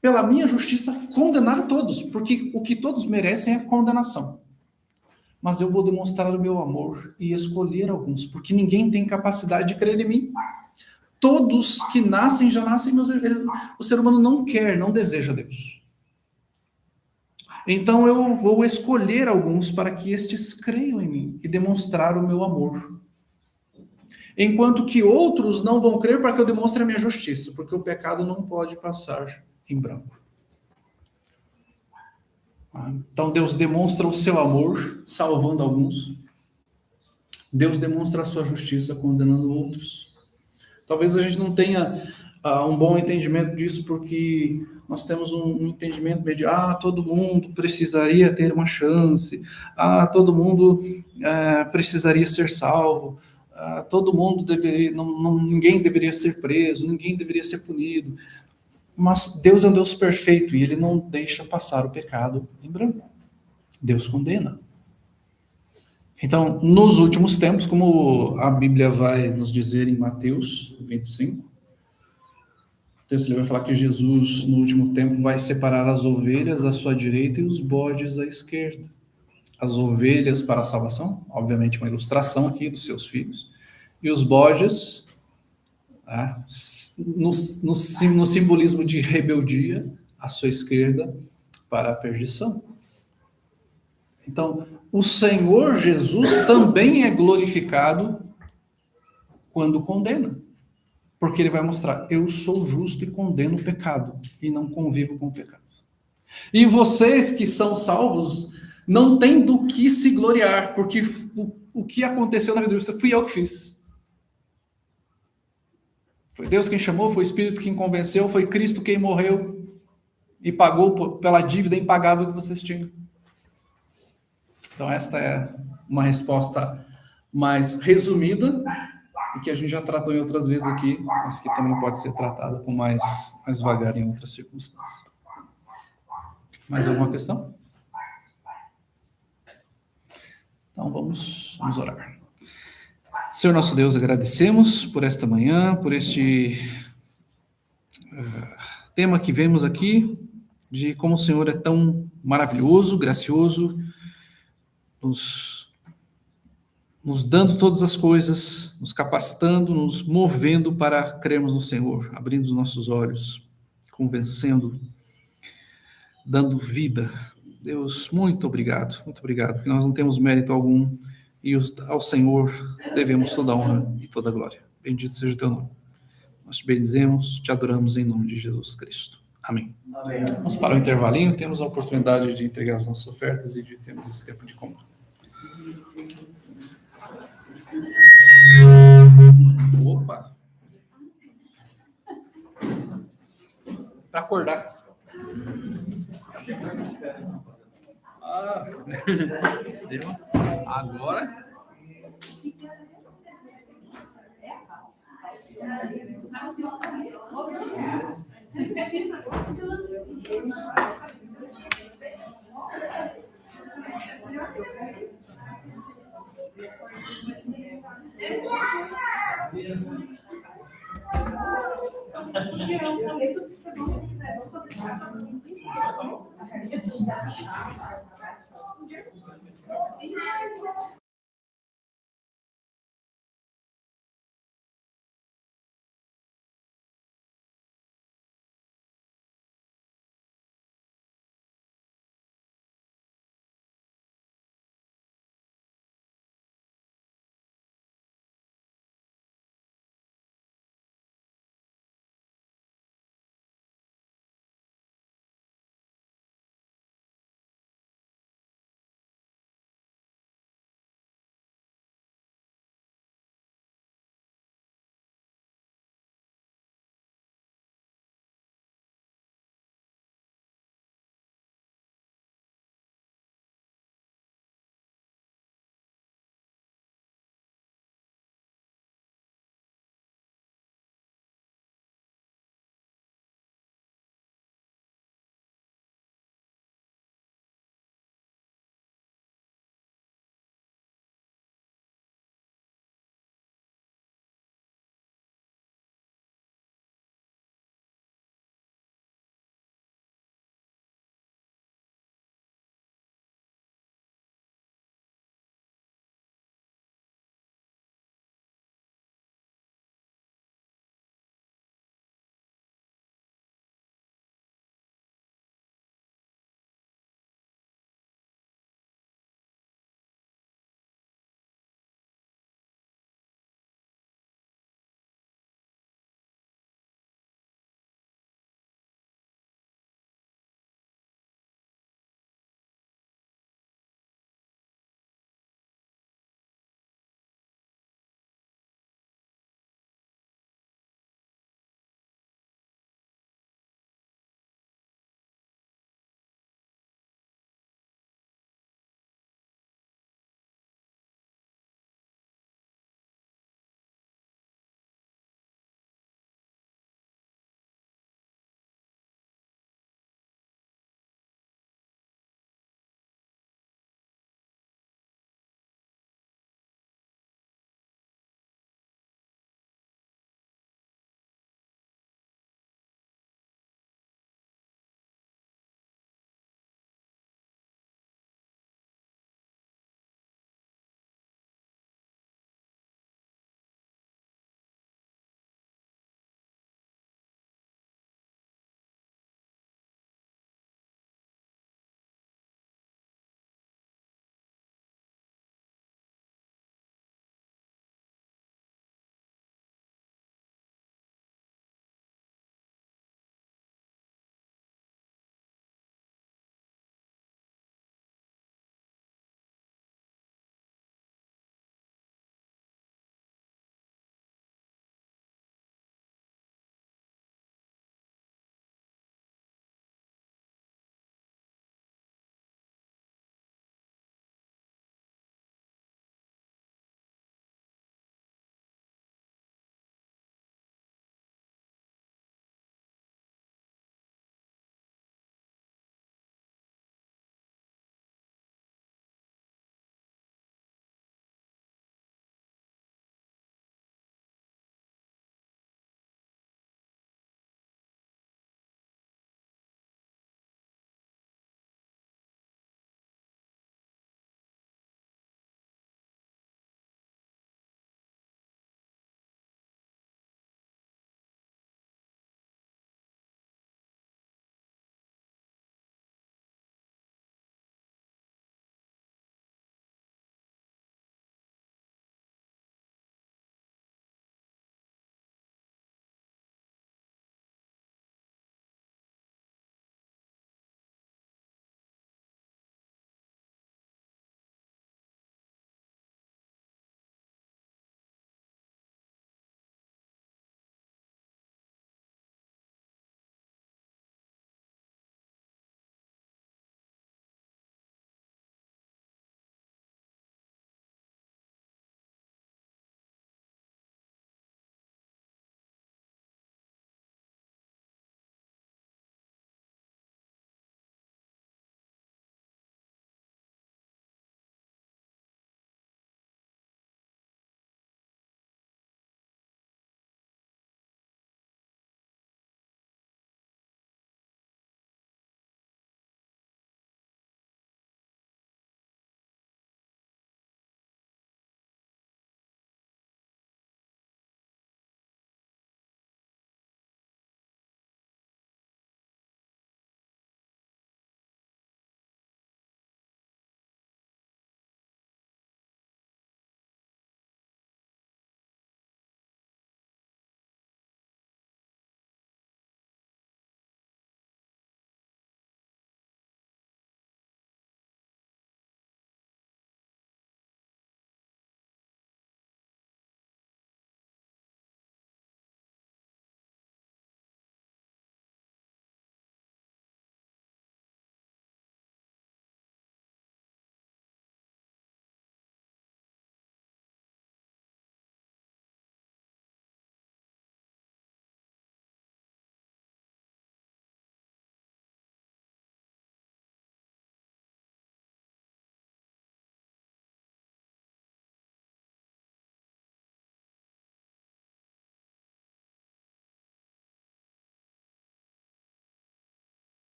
pela minha justiça, condenar todos, porque o que todos merecem é condenação. Mas eu vou demonstrar o meu amor e escolher alguns, porque ninguém tem capacidade de crer em mim. Todos que nascem, já nascem meus irmãos. O ser humano não quer, não deseja Deus. Então eu vou escolher alguns para que estes creiam em mim e demonstrar o meu amor. Enquanto que outros não vão crer para que eu demonstre a minha justiça, porque o pecado não pode passar em branco. Então Deus demonstra o seu amor, salvando alguns. Deus demonstra a sua justiça, condenando outros. Talvez a gente não tenha um bom entendimento disso, porque nós temos um entendimento meio de, todo mundo precisaria ter uma chance, todo mundo precisaria ser salvo, todo mundo deveria, ninguém deveria ser preso, ninguém deveria ser punido. Mas Deus é um Deus perfeito e Ele não deixa passar o pecado em branco. Deus condena. Então, nos últimos tempos, como a Bíblia vai nos dizer em Mateus 25, o texto vai falar que Jesus, no último tempo, vai separar as ovelhas à sua direita e os bodes à esquerda. As ovelhas para a salvação, obviamente uma ilustração aqui dos seus filhos, e os bodes, no simbolismo de rebeldia, à sua esquerda, para a perdição. Então, o Senhor Jesus também é glorificado quando condena. Porque ele vai mostrar, eu sou justo e condeno o pecado, e não convivo com o pecado. E vocês que são salvos, não tem do que se gloriar, porque o que aconteceu na vida de vocês, fui eu que fiz. Foi Deus quem chamou, foi o Espírito quem convenceu, foi Cristo quem morreu e pagou pela dívida impagável que vocês tinham. Então esta é uma resposta mais resumida, e que a gente já tratou em outras vezes aqui, mas que também pode ser tratada com mais vagar em outras circunstâncias. Mais alguma questão? Então vamos orar. Senhor nosso Deus, agradecemos por esta manhã, por este tema que vemos aqui, de como o Senhor é tão maravilhoso, gracioso, nos dando todas as coisas, nos capacitando, nos movendo para crermos no Senhor, abrindo os nossos olhos, convencendo, dando vida. Deus, muito obrigado, porque nós não temos mérito algum e ao Senhor devemos toda a honra e toda a glória. Bendito seja o teu nome. Nós te bendizemos, te adoramos em nome de Jesus Cristo. Amém. Amém. Vamos para o intervalinho, temos a oportunidade de entregar as nossas ofertas e de termos esse tempo de comunhão. Opa! Para acordar. Agora.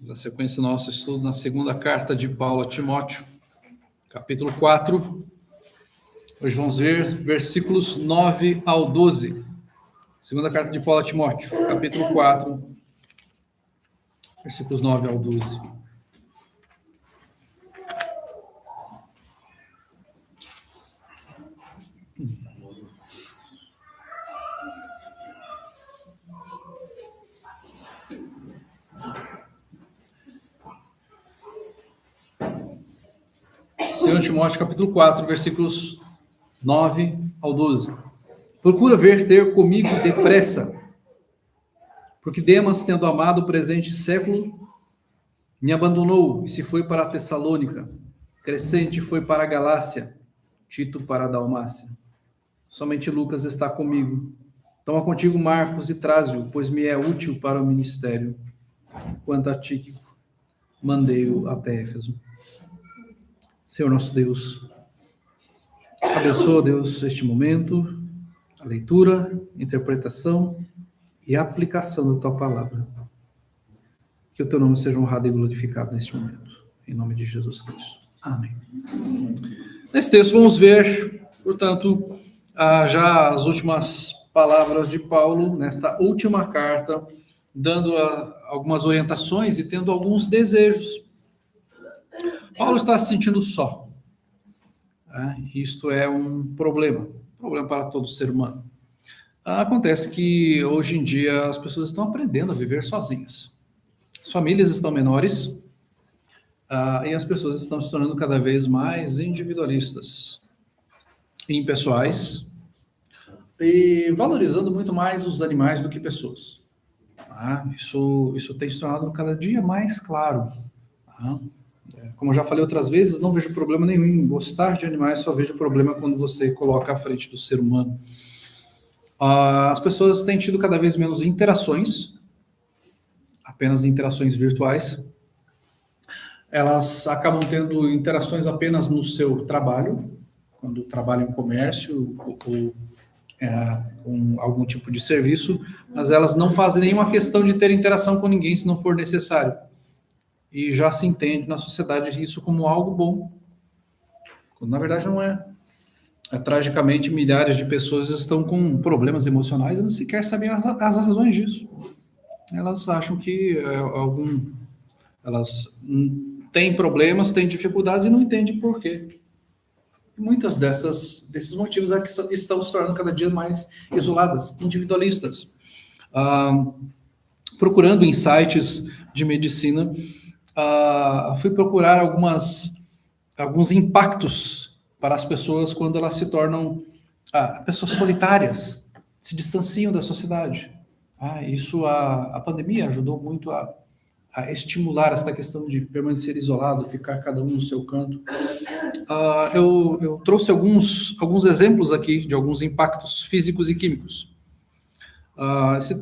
Na sequência do nosso estudo na segunda carta de Paulo a Timóteo, capítulo 4. Hoje vamos ver versículos 9 ao 12. Segunda carta de Paulo a Timóteo, capítulo 4, versículos 9 ao 12. Segundo Timóteo, capítulo 4, versículos 9 ao 12. Procura ver ter comigo depressa, porque Demas, tendo amado o presente século, me abandonou e se foi para a Tessalônica. Crescente foi para a Galácia, Tito para a Dalmácia. Somente Lucas está comigo. Toma contigo Marcos e traze-o, pois me é útil para o ministério. Quanto a Tíquico, mandei-o até Éfeso. Senhor nosso Deus, abençoa, Deus, este momento, a leitura, interpretação e aplicação da Tua palavra. Que o Teu nome seja honrado e glorificado neste momento. Em nome de Jesus Cristo. Amém. Nesse texto vamos ver, portanto, já as últimas palavras de Paulo, nesta última carta, dando algumas orientações e tendo alguns desejos. Paulo está se sentindo só. Isto é um problema para todo ser humano. Acontece que hoje em dia as pessoas estão aprendendo a viver sozinhas. As famílias estão menores e as pessoas estão se tornando cada vez mais individualistas, impessoais e valorizando muito mais os animais do que pessoas. Isso tem se tornado cada dia mais claro. Como eu já falei outras vezes, não vejo problema nenhum em gostar de animais, só vejo problema quando você coloca à frente do ser humano. As pessoas têm tido cada vez menos interações, apenas interações virtuais. Elas acabam tendo interações apenas no seu trabalho, quando trabalham em comércio ou com algum tipo de serviço, mas elas não fazem nenhuma questão de ter interação com ninguém se não for necessário. E já se entende na sociedade isso como algo bom, quando na verdade não é. Tragicamente, milhares de pessoas estão com problemas emocionais e não sequer sabem as razões disso. Elas acham que elas têm problemas, têm dificuldades e não entendem por quê. E muitas desses motivos é que estão se tornando cada dia mais isoladas, individualistas. Procurando em sites de medicina, fui procurar alguns impactos para as pessoas quando elas se tornam pessoas solitárias, se distanciam da sociedade. A pandemia ajudou muito a estimular esta questão de permanecer isolado, ficar cada um no seu canto. Eu trouxe alguns exemplos aqui de alguns impactos físicos e químicos. Esse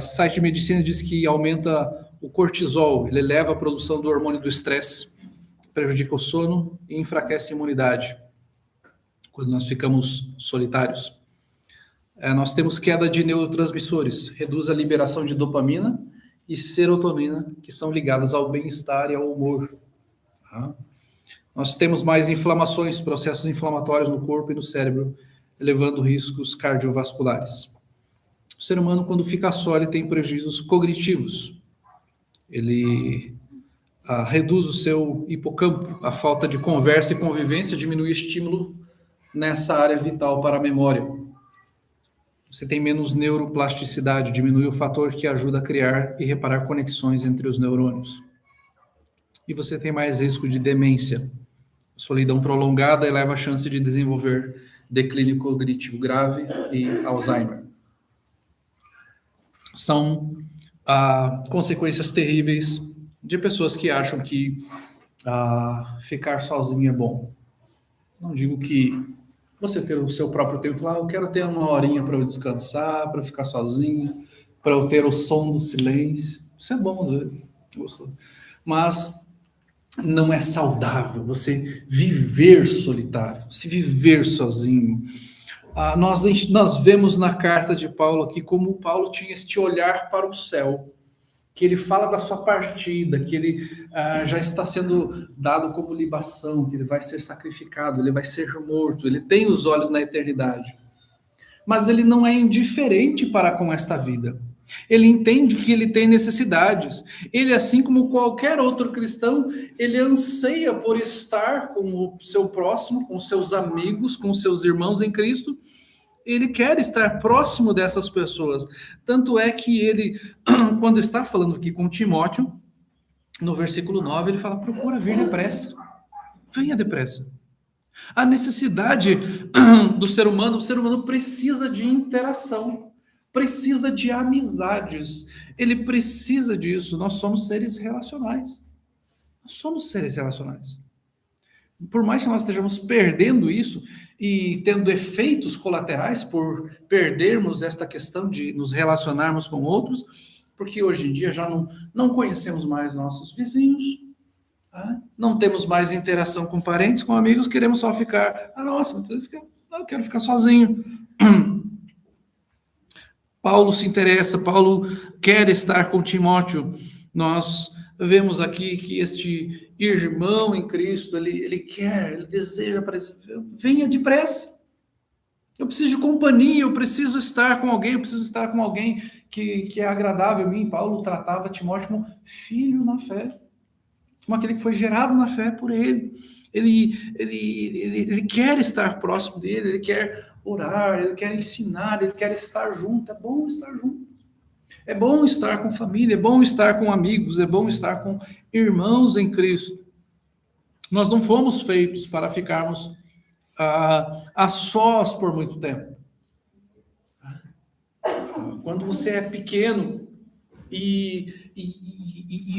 site de medicina diz que aumenta o cortisol, ele eleva a produção do hormônio do estresse, prejudica o sono e enfraquece a imunidade quando nós ficamos solitários. Nós temos queda de neurotransmissores, reduz a liberação de dopamina e serotonina, que são ligadas ao bem-estar e ao humor. Nós temos mais inflamações, processos inflamatórios no corpo e no cérebro, elevando riscos cardiovasculares. O ser humano, quando fica só, ele tem prejuízos cognitivos. Ele reduz o seu hipocampo, a falta de conversa e convivência diminui o estímulo nessa área vital para a memória. Você tem menos neuroplasticidade, diminui o fator que ajuda a criar e reparar conexões entre os neurônios. E você tem mais risco de demência. Solidão prolongada eleva a chance de desenvolver declínio cognitivo grave e Alzheimer. São consequências terríveis de pessoas que acham que ficar sozinho é bom. Não digo que você ter o seu próprio tempo, falar, eu quero ter uma horinha para eu descansar, para ficar sozinho, para eu ter o som do silêncio. Isso é bom às vezes, mas não é saudável você viver solitário, se viver sozinho. Nós vemos na carta de Paulo aqui como Paulo tinha este olhar para o céu, que ele fala da sua partida, que ele já está sendo dado como libação, que ele vai ser sacrificado, ele vai ser morto, ele tem os olhos na eternidade. Mas ele não é indiferente para com esta vida. Ele entende que ele tem necessidades. Ele, assim como qualquer outro cristão, ele anseia por estar com o seu próximo, com seus amigos, com seus irmãos em Cristo. Ele quer estar próximo dessas pessoas. Tanto é que ele, quando está falando aqui com Timóteo, no versículo 9, ele fala: procura vir depressa. Venha depressa. A necessidade do ser humano, o ser humano precisa de interação, precisa de amizades, ele precisa disso. Nós somos seres relacionais. Nós somos seres relacionais. Por mais que nós estejamos perdendo isso e tendo efeitos colaterais por perdermos esta questão de nos relacionarmos com outros, porque hoje em dia já não conhecemos mais nossos vizinhos, tá? Não temos mais interação com parentes, com amigos, queremos só ficar, nossa, mas eu quero ficar sozinho. Paulo se interessa, Paulo quer estar com Timóteo. Nós vemos aqui que este irmão em Cristo, ele quer, ele deseja aparecer. Venha depressa. Eu preciso de companhia, eu preciso estar com alguém, eu preciso estar com alguém que é agradável a mim. Paulo tratava Timóteo como filho na fé, como aquele que foi gerado na fé por ele. Ele quer estar próximo dele, ele quer orar, ele quer ensinar, ele quer estar junto. É bom estar junto. É bom estar com família, é bom estar com amigos, é bom estar com irmãos em Cristo. Nós não fomos feitos para ficarmos a sós por muito tempo. Quando você é pequeno e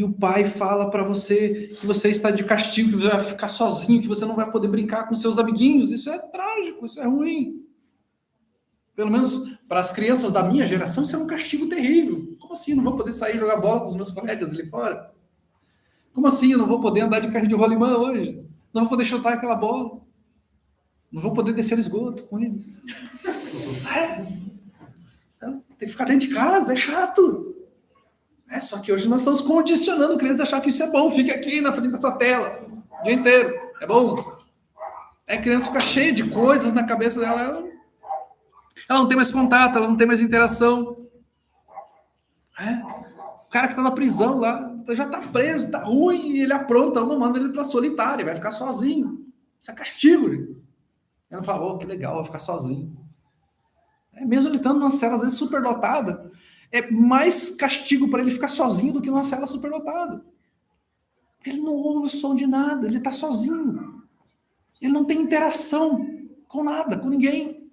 o pai fala para você que você está de castigo, que você vai ficar sozinho, que você não vai poder brincar com seus amiguinhos, isso é trágico, isso é ruim. Pelo menos para as crianças da minha geração, isso é um castigo terrível. Como assim? Não vou poder sair e jogar bola com os meus colegas ali fora? Como assim? Eu não vou poder andar de carro de rolimã hoje? Não vou poder chutar aquela bola? Não vou poder descer no esgoto com eles? Tem que ficar dentro de casa, é chato. Só que hoje nós estamos condicionando crianças a achar que isso é bom. Fique aqui na frente dessa tela o dia inteiro. É bom. A criança fica cheia de coisas na cabeça dela. Ela não tem mais contato, ela não tem mais interação. O cara que está na prisão lá, já está preso, está ruim, e ele apronta, uma manda ele para solitário, vai ficar sozinho. Isso é castigo, gente. Ele não fala, que legal, vai ficar sozinho. Mesmo ele estando numa cela, às vezes, superlotada, é mais castigo para ele ficar sozinho do que numa cela superlotada. Ele não ouve o som de nada, ele está sozinho. Ele não tem interação com nada, com ninguém.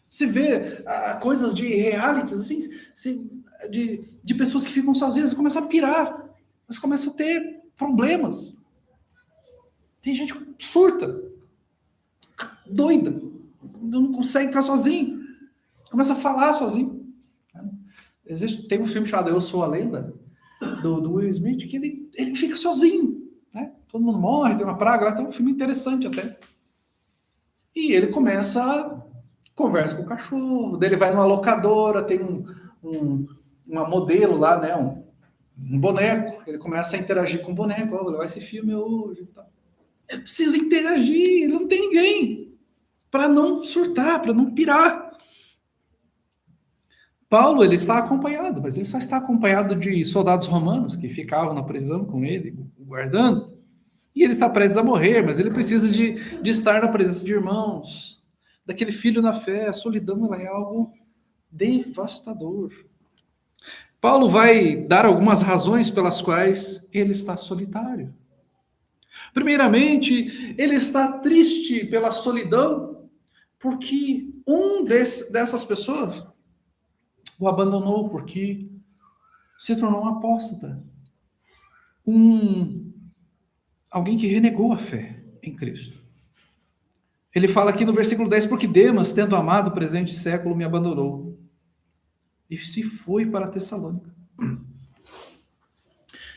Se vê coisas de realities, assim, de pessoas que ficam sozinhas, elas começam a pirar, elas começam a ter problemas. Tem gente que surta, doida, não consegue ficar sozinho, começa a falar sozinho. Tem um filme chamado Eu Sou a Lenda, do Will Smith, que ele fica sozinho, né? Todo mundo morre, tem uma praga lá, tem um filme interessante até. E ele conversa com o cachorro, daí ele vai numa locadora, tem uma modelo lá, né, um boneco, ele começa a interagir com o boneco, vou levar esse filme hoje e tal. Ele precisa interagir, ele não tem ninguém para não surtar, para não pirar. Paulo, ele está acompanhado, mas ele só está acompanhado de soldados romanos que ficavam na prisão com ele, guardando, e ele está prestes a morrer, mas ele precisa de estar na presença de irmãos, daquele filho na fé. A solidão, ela é algo devastador. Paulo vai dar algumas razões pelas quais ele está solitário. Primeiramente, ele está triste pela solidão, porque dessas pessoas o abandonou, porque se tornou um apóstata. Alguém que renegou a fé em Cristo. Ele fala aqui no versículo 10, porque Demas, tendo amado o presente século, me abandonou e se foi para Tessalônica.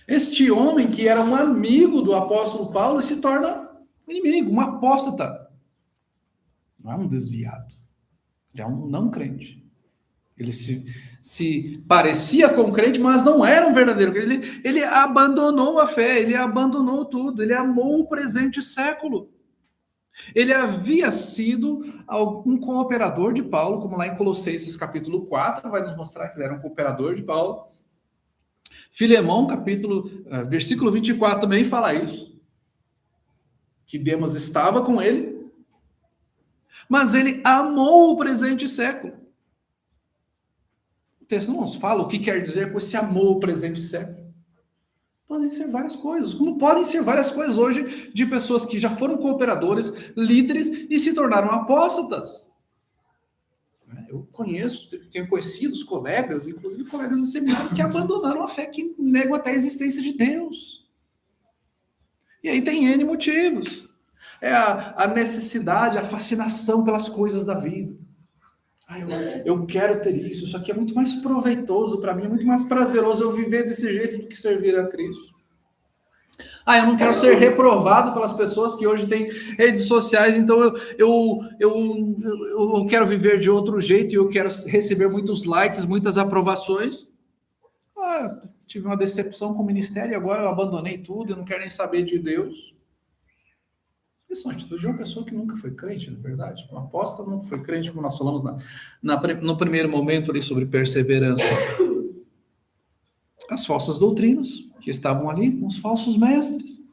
Este homem que era um amigo do apóstolo Paulo se torna um inimigo, um apóstata. Não é um desviado, ele é um não crente. Ele se parecia com crente, mas não era um verdadeiro crente. Ele abandonou a fé, ele abandonou tudo, ele amou o presente século. Ele havia sido um cooperador de Paulo, como lá em Colossenses capítulo 4, vai nos mostrar que ele era um cooperador de Paulo. Filemão, versículo 24 também fala isso, que Demas estava com ele, mas ele amou o presente século. O texto não nos fala o que quer dizer com esse amor o presente século. Podem ser várias coisas, como podem ser várias coisas hoje de pessoas que já foram cooperadores, líderes e se tornaram apóstatas. Eu tenho conhecidos colegas, inclusive colegas de seminário, que abandonaram a fé, que negam até a existência de Deus. E aí tem N motivos. É a necessidade, a fascinação pelas coisas da vida. Eu quero ter isso aqui é muito mais proveitoso para mim, é muito mais prazeroso eu viver desse jeito do que servir a Cristo. Eu não quero ser reprovado pelas pessoas que hoje têm redes sociais, então eu quero viver de outro jeito e eu quero receber muitos likes, muitas aprovações. Tive uma decepção com o ministério e agora eu abandonei tudo, eu não quero nem saber de Deus. Isso é uma atitude de uma pessoa que nunca foi crente, na verdade. Uma apóstolo não foi crente, como nós falamos no primeiro momento ali sobre perseverança. As falsas doutrinas, que estavam ali com os falsos mestres.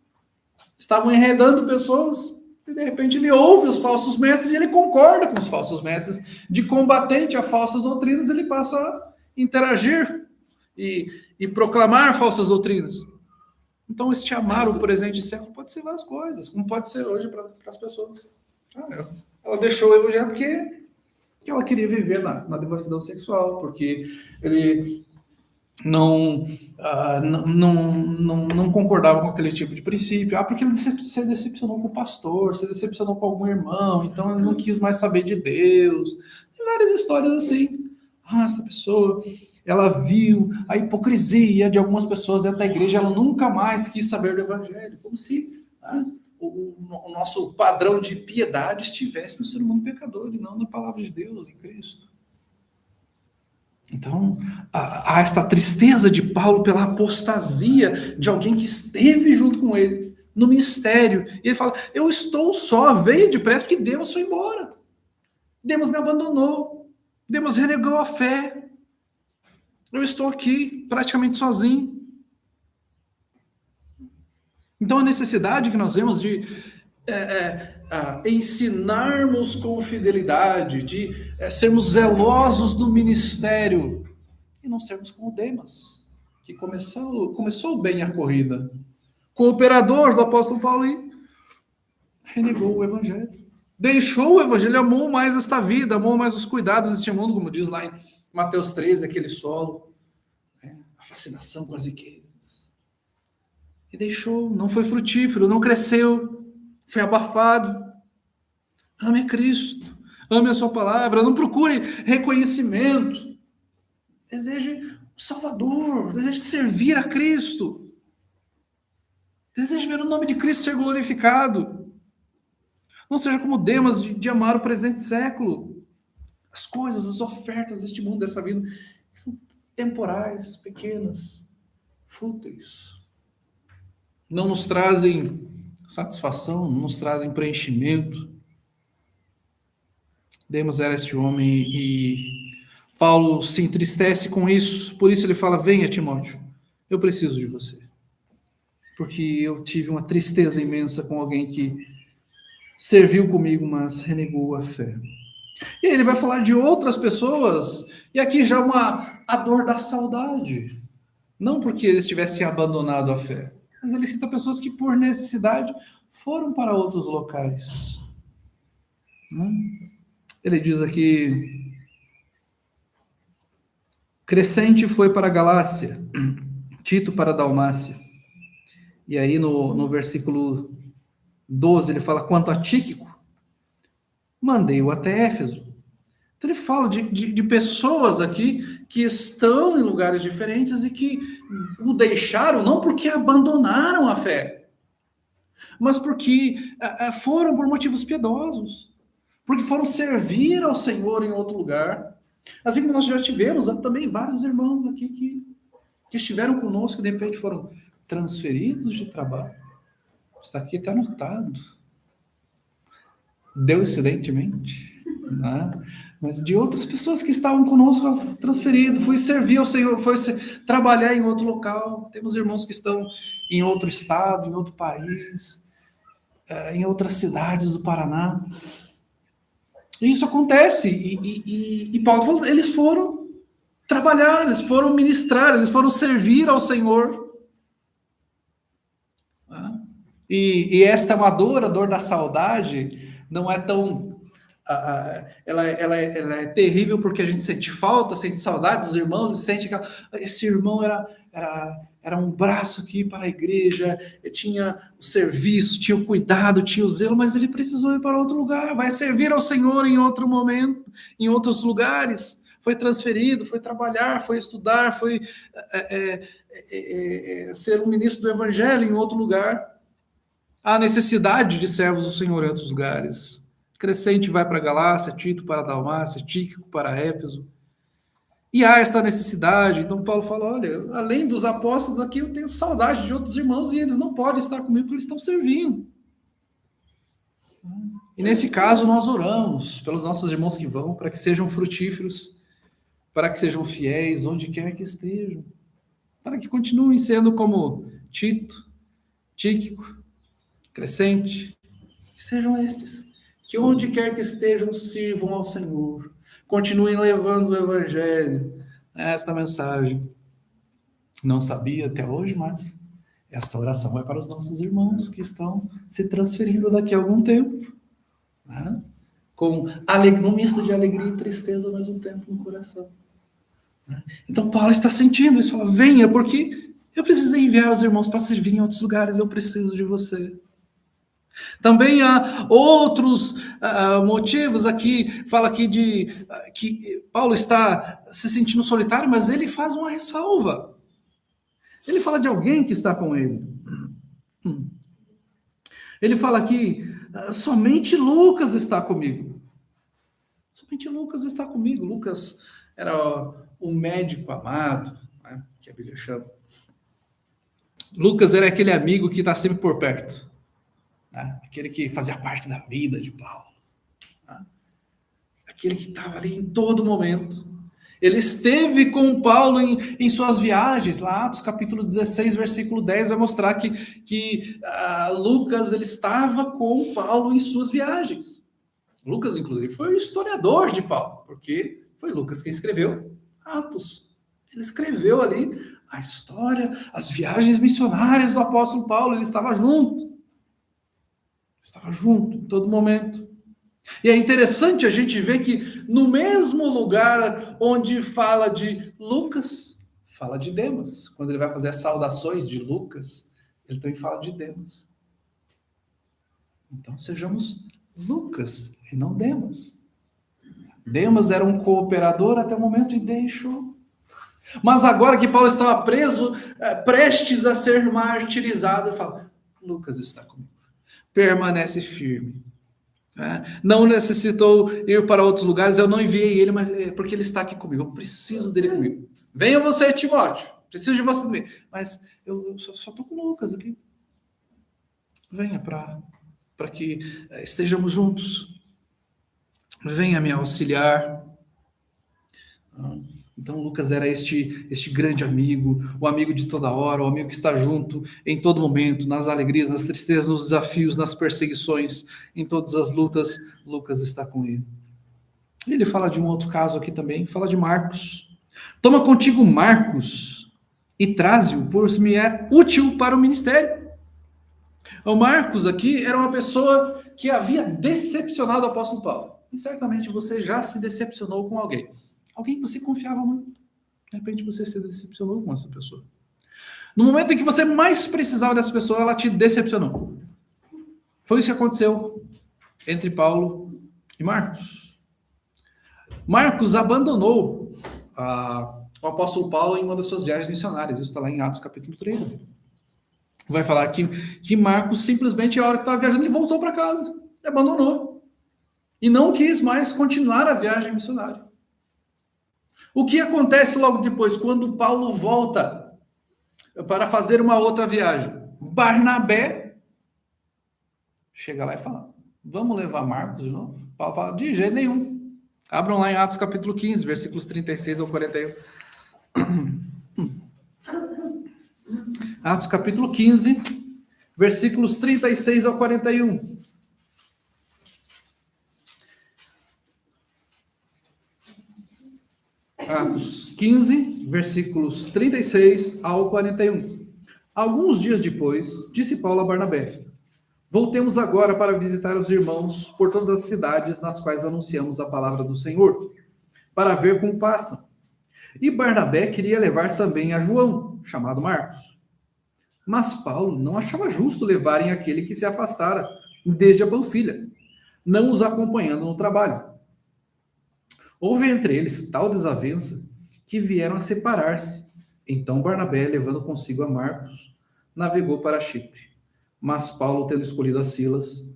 Estavam enredando pessoas, e de repente ele ouve os falsos mestres e ele concorda com os falsos mestres. De combatente a falsas doutrinas, ele passa a interagir e proclamar falsas doutrinas. Então, este amar o presente século pode ser várias coisas, como pode ser hoje para as pessoas. Ela deixou o evangelho porque ela queria viver na devassidão sexual, porque ele não concordava com aquele tipo de princípio. Porque ele se decepcionou com o pastor, se decepcionou com algum irmão, então ele não quis mais saber de Deus. Tem várias histórias assim. Essa pessoa... ela viu a hipocrisia de algumas pessoas dentro da igreja, ela nunca mais quis saber do evangelho, como se o nosso padrão de piedade estivesse no ser humano pecador e não na palavra de Deus, em Cristo. Então, há esta tristeza de Paulo pela apostasia de alguém que esteve junto com ele no ministério. E ele fala, eu estou só, veio depressa porque Deus foi embora. Deus me abandonou. Deus renegou a fé. Eu estou aqui praticamente sozinho. Então a necessidade que nós vemos de ensinarmos com fidelidade, de sermos zelosos do ministério e não sermos como Demas, que começou bem a corrida, cooperador do apóstolo Paulo e renegou o evangelho. Deixou o evangelho, amou mais esta vida, amou mais os cuidados deste mundo, como diz lá em Mateus 13, aquele solo, a fascinação com as riquezas. E deixou, não foi frutífero, não cresceu, foi abafado. Ame a Cristo, ame a sua palavra, não procure reconhecimento. Deseje o Salvador, deseje servir a Cristo. Deseje ver o nome de Cristo ser glorificado. Não seja como Demas de amar o presente século. As coisas, as ofertas deste mundo, dessa vida, que são temporais, pequenas, fúteis. Não nos trazem satisfação, não nos trazem preenchimento. Demas era este homem e Paulo se entristece com isso. Por isso ele fala, venha Timóteo, eu preciso de você. Porque eu tive uma tristeza imensa com alguém que serviu comigo, mas renegou a fé. E aí ele vai falar de outras pessoas, e aqui já a dor da saudade. Não porque eles tivessem abandonado a fé, mas ele cita pessoas que por necessidade foram para outros locais. Ele diz aqui, Crescente foi para a Galácia, Tito para a Dalmácia. E aí no versículo 12 ele fala, quanto a Tíquico, mandei-o até Éfeso. Então ele fala de pessoas aqui que estão em lugares diferentes e que o deixaram não porque abandonaram a fé, mas porque foram por motivos piedosos, porque foram servir ao Senhor em outro lugar, Assim como nós já tivemos também vários irmãos aqui que estiveram conosco e de repente foram transferidos de trabalho. Está aqui, está anotado. Coincidentemente, né? Mas de outras pessoas que estavam conosco transferido, fui servir ao Senhor, trabalhar em outro local. Temos irmãos que estão em outro estado, em outro país, em outras cidades do Paraná. E isso acontece. E Paulo falou, eles foram trabalhar, eles foram ministrar, eles foram servir ao Senhor. E esta é uma dor, a dor da saudade, não é tão... ela é terrível porque a gente sente falta, sente saudade dos irmãos e sente que esse irmão era um braço aqui para a igreja, tinha o serviço, tinha o cuidado, tinha o zelo, mas ele precisou ir para outro lugar, vai servir ao Senhor em outro momento, em outros lugares, foi transferido, foi trabalhar, foi estudar, foi ser um ministro do evangelho em outro lugar. Há necessidade de servos do Senhor em outros lugares. Crescente vai para Galácia, Tito para Dalmácia, Tíquico para Éfeso. E há esta necessidade. Então Paulo fala, olha, além dos apóstolos aqui, eu tenho saudade de outros irmãos e eles não podem estar comigo porque eles estão servindo. E nesse caso nós oramos pelos nossos irmãos que vão, para que sejam frutíferos, para que sejam fiéis onde quer que estejam, para que continuem sendo como Tito, Tíquico, Crescente, que sejam estes, que onde quer que estejam, sirvam ao Senhor, continuem levando o Evangelho, esta mensagem. Não sabia até hoje, mas esta oração vai para os nossos irmãos que estão se transferindo daqui a algum tempo, né? Com um misto de alegria e tristeza ao mesmo tempo no coração. Né? Então Paulo está sentindo isso, fala, venha, porque eu precisei enviar os irmãos para servir em outros lugares, eu preciso de você. Também há outros motivos aqui, fala aqui que Paulo está se sentindo solitário, mas ele faz uma ressalva. Ele fala de alguém que está com ele. Ele fala aqui, somente Lucas está comigo. Somente Lucas está comigo. Lucas era o médico amado, né, que a Bíblia chama. Lucas era aquele amigo que está sempre por perto. Aquele que fazia parte da vida de Paulo, aquele que estava ali em todo momento. Ele esteve com Paulo em suas viagens, lá Atos capítulo 16, versículo 10, vai mostrar que Lucas ele estava com Paulo em suas viagens. Lucas, inclusive, foi o historiador de Paulo, porque foi Lucas quem escreveu Atos. Ele escreveu ali a história, as viagens missionárias do apóstolo Paulo, ele estava junto. Estava junto em todo momento. E é interessante a gente ver que no mesmo lugar onde fala de Lucas, fala de Demas. Quando ele vai fazer as saudações de Lucas, ele também fala de Demas. Então sejamos Lucas e não Demas. Demas era um cooperador até o momento e deixou. Mas agora que Paulo estava preso, prestes a ser martirizado, ele fala, Lucas está comigo. Permanece firme. Não necessitou ir para outros lugares, eu não enviei ele, mas porque ele está aqui comigo, eu preciso dele comigo. Venha você, Timóteo, preciso de você também, mas eu só estou com o Lucas aqui. Venha para que estejamos juntos. Venha me auxiliar. Então Lucas era este grande amigo, o amigo de toda hora, o amigo que está junto em todo momento, nas alegrias, nas tristezas, nos desafios, nas perseguições, em todas as lutas, Lucas está com ele. Ele fala de um outro caso aqui também, fala de Marcos. Toma contigo Marcos e traze-o, pois me é útil para o ministério. O Marcos aqui era uma pessoa que havia decepcionado o apóstolo Paulo. E certamente você já se decepcionou com alguém. Alguém que você confiava muito. De repente você se decepcionou com essa pessoa. No momento em que você mais precisava dessa pessoa, ela te decepcionou. Foi isso que aconteceu entre Paulo e Marcos. Marcos abandonou o apóstolo Paulo em uma das suas viagens missionárias. Isso está lá em Atos capítulo 13. Vai falar que Marcos simplesmente, a hora que estava viajando, ele voltou para casa. Ele abandonou. E não quis mais continuar a viagem missionária. O que acontece logo depois, quando Paulo volta para fazer uma outra viagem? Barnabé chega lá e fala: vamos levar Marcos de novo? Paulo fala: de jeito nenhum. Abram lá em Atos capítulo 15, versículos 36 ao 41. Atos capítulo 15, versículos 36 ao 41. Atos 15, versículos 36 ao 41. Alguns dias depois, disse Paulo a Barnabé: voltemos agora para visitar os irmãos por todas as cidades nas quais anunciamos a palavra do Senhor, para ver como passam. E Barnabé queria levar também a João, chamado Marcos. Mas Paulo não achava justo levarem aquele que se afastara desde a Panfilha, não os acompanhando no trabalho. Houve entre eles tal desavença que vieram a separar-se. Então Barnabé, levando consigo a Marcos, navegou para Chipre. Mas Paulo, tendo escolhido a Silas,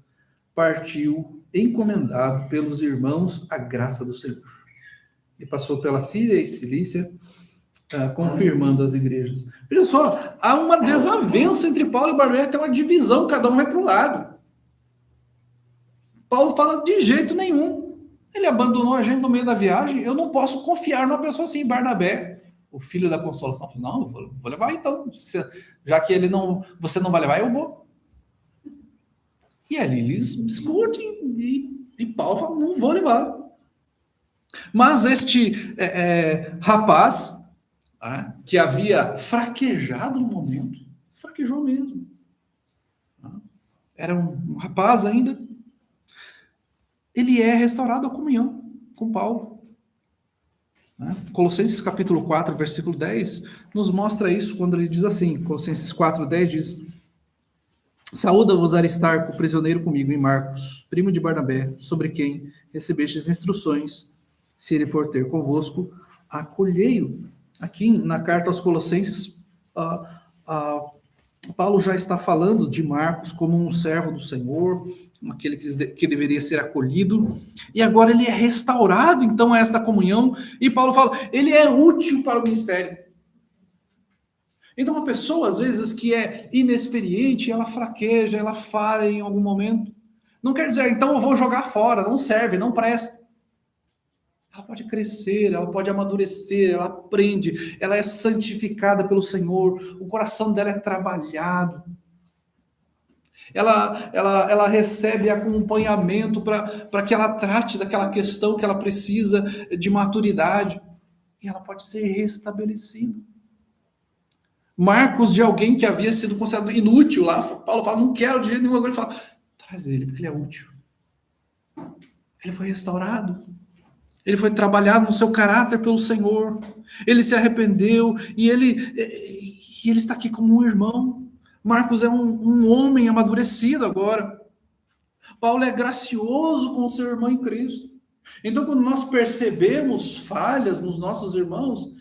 partiu encomendado pelos irmãos à graça do Senhor. E passou pela Síria e Cilícia, confirmando as igrejas. Veja só, há uma desavença entre Paulo e Barnabé, tem uma divisão, cada um vai para o lado. Paulo fala: de jeito nenhum. Ele abandonou a gente no meio da viagem, eu não posso confiar numa pessoa assim. Barnabé, o filho da consolação, falou: não, eu vou levar então. Já que você não vai levar, eu vou. E ali eles discutem, e Paulo fala: não vou levar. Mas este rapaz, que havia fraquejado no momento, fraquejou mesmo. Era um rapaz ainda. Ele é restaurado à comunhão com Paulo. Colossenses capítulo 4, versículo 10, nos mostra isso quando ele diz assim, Colossenses 4, 10 diz: saúda-vos Aristarco, prisioneiro comigo, e Marcos, primo de Barnabé, sobre quem recebestes instruções, se ele for ter convosco, acolhei-o. Aqui na carta aos Colossenses, Paulo já está falando de Marcos como um servo do Senhor, aquele que deveria ser acolhido, e agora ele é restaurado, então, a esta comunhão, e Paulo fala: ele é útil para o ministério. Então, uma pessoa, às vezes, que é inexperiente, ela fraqueja, ela falha em algum momento, não quer dizer: então eu vou jogar fora, não serve, não presta. Ela pode crescer, ela pode amadurecer, ela aprende, ela é santificada pelo Senhor, o coração dela é trabalhado. Ela recebe acompanhamento para que ela trate daquela questão que ela precisa de maturidade. E ela pode ser restabelecida. Marcos, de alguém que havia sido considerado inútil lá, Paulo fala: não quero de jeito nenhum. Ele fala: traz ele, porque ele é útil. Ele foi restaurado. Ele foi trabalhado no seu caráter pelo Senhor. Ele se arrependeu e ele está aqui como um irmão. Marcos é um homem amadurecido agora. Paulo é gracioso com o seu irmão em Cristo. Então, quando nós percebemos falhas nos nossos irmãos,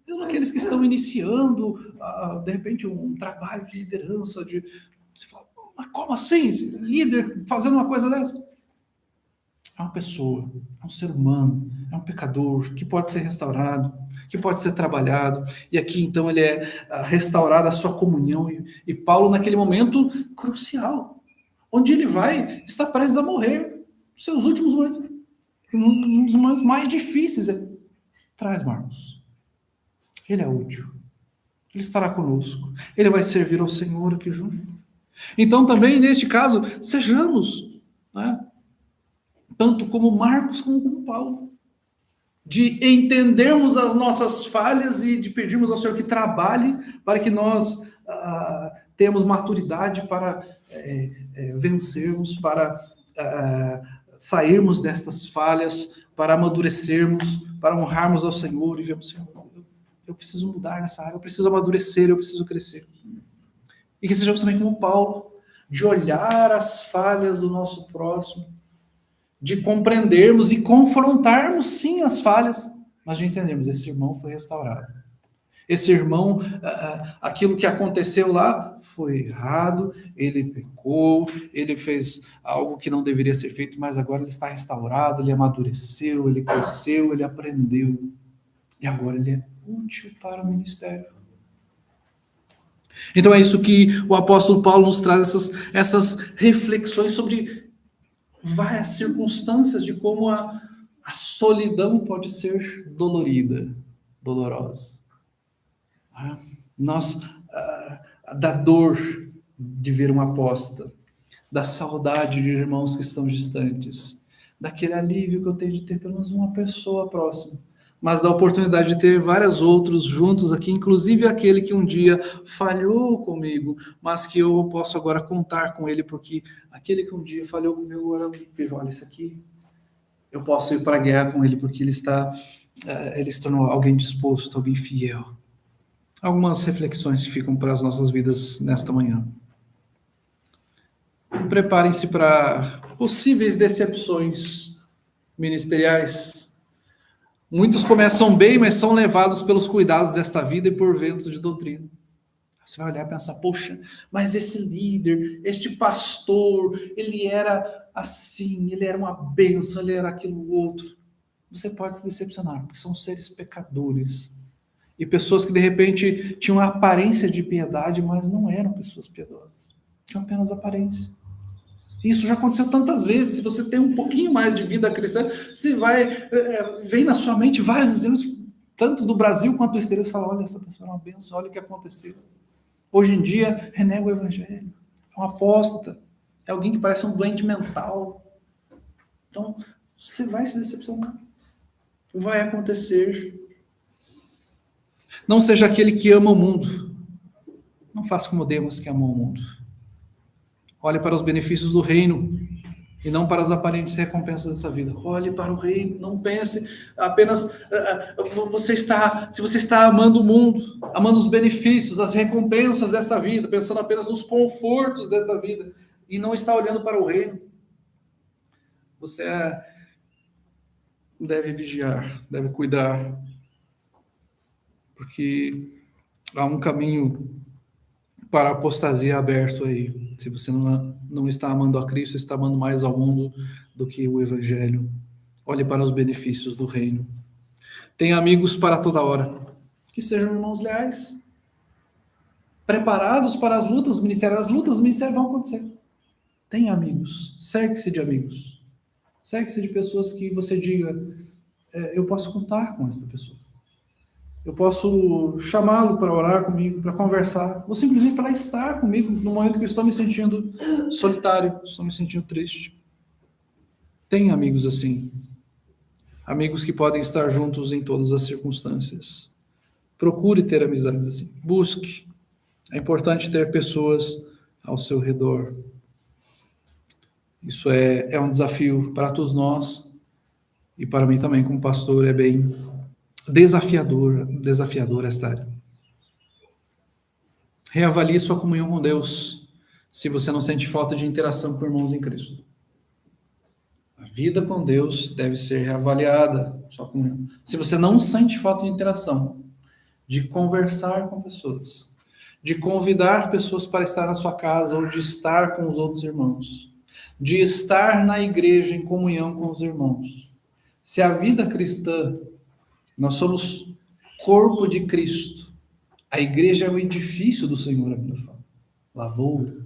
mesmo aqueles que estão iniciando, de repente, um trabalho de liderança, você fala: mas como assim? Líder fazendo uma coisa dessa? É uma pessoa, é um ser humano, é um pecador que pode ser restaurado, que pode ser trabalhado. E aqui, então, ele é restaurado a sua comunhão. E Paulo, naquele momento crucial, onde ele vai estar prestes a morrer, seus últimos momentos, um dos momentos mais difíceis. Traz Marcos. Ele é útil. Ele estará conosco. Ele vai servir ao Senhor aqui junto. Então, também, neste caso, sejamos, tanto como Marcos como como Paulo, de entendermos as nossas falhas e de pedirmos ao Senhor que trabalhe para que nós tenhamos maturidade para vencermos, para sairmos destas falhas, para amadurecermos, para honrarmos ao Senhor e vermos: Senhor, eu preciso mudar nessa área, eu preciso amadurecer, eu preciso crescer. E que sejamos também como Paulo, de olhar as falhas do nosso próximo, de compreendermos e confrontarmos, sim, as falhas, mas de entendermos: esse irmão foi restaurado. Esse irmão, aquilo que aconteceu lá foi errado, ele pecou, ele fez algo que não deveria ser feito, mas agora ele está restaurado, ele amadureceu, ele cresceu, ele aprendeu. E agora ele é útil para o ministério. Então é isso que o apóstolo Paulo nos traz, essas reflexões sobre várias circunstâncias de como a solidão pode ser dolorosa. Da dor de ver uma apóstata, da saudade de irmãos que estão distantes, daquele alívio que eu tenho de ter pelo menos uma pessoa próxima, mas da oportunidade de ter vários outros juntos aqui, inclusive aquele que um dia falhou comigo, mas que eu posso agora contar com ele, porque aquele que um dia falhou comigo, agora eu vejo, olha isso aqui, eu posso ir para a guerra com ele, porque ele se tornou alguém disposto, alguém fiel. Algumas reflexões que ficam para as nossas vidas nesta manhã. Preparem-se para possíveis decepções ministeriais. Muitos começam bem, mas são levados pelos cuidados desta vida e por ventos de doutrina. Você vai olhar e pensar, poxa, mas esse líder, este pastor, ele era assim, ele era uma bênção, ele era aquilo outro. Você pode se decepcionar, porque são seres pecadores. E pessoas que de repente tinham a aparência de piedade, mas não eram pessoas piedosas. Tinham apenas aparência. Isso já aconteceu tantas vezes. Se você tem um pouquinho mais de vida cristã, você vem na sua mente vários exemplos, tanto do Brasil quanto do exterior. Você fala, olha, essa pessoa é uma bênção, olha o que aconteceu. Hoje em dia, renega o evangelho. É um apóstata. É alguém que parece um doente mental. Então, você vai se decepcionar. Vai acontecer. Não seja aquele que ama o mundo. Não faça como Demas, que amou o mundo. Olhe para os benefícios do reino e não para as aparentes recompensas dessa vida. Olhe para o reino, não pense apenas se você está amando o mundo, amando os benefícios, as recompensas desta vida, pensando apenas nos confortos desta vida e não está olhando para o reino. Você deve vigiar, deve cuidar, porque há um caminho para a apostasia aberto aí. Se você não está amando a Cristo, está amando mais ao mundo do que o Evangelho. Olhe para os benefícios do reino. Tenha amigos para toda hora. Que sejam irmãos leais. Preparados para as lutas do ministério. As lutas do ministério vão acontecer. Tenha amigos. Cerque-se de amigos. Cerque-se de pessoas que você diga, eu posso contar com esta pessoa. Eu posso chamá-lo para orar comigo, para conversar, ou simplesmente para estar comigo no momento que eu estou me sentindo solitário, estou me sentindo triste. Tem amigos assim. Amigos que podem estar juntos em todas as circunstâncias. Procure ter amizades assim. Busque. É importante ter pessoas ao seu redor. Isso é um desafio para todos nós e para mim também como pastor é bem desafiador esta área. Reavalie sua comunhão com Deus, se você não sente falta de interação com irmãos em Cristo. A vida com Deus deve ser reavaliada, sua comunhão. Se você não sente falta de interação, de conversar com pessoas, de convidar pessoas para estar na sua casa ou de estar com os outros irmãos, de estar na igreja em comunhão com os irmãos. Se a vida cristã, nós somos corpo de Cristo. A igreja é o edifício do Senhor, a Bíblia fala. Lavoura,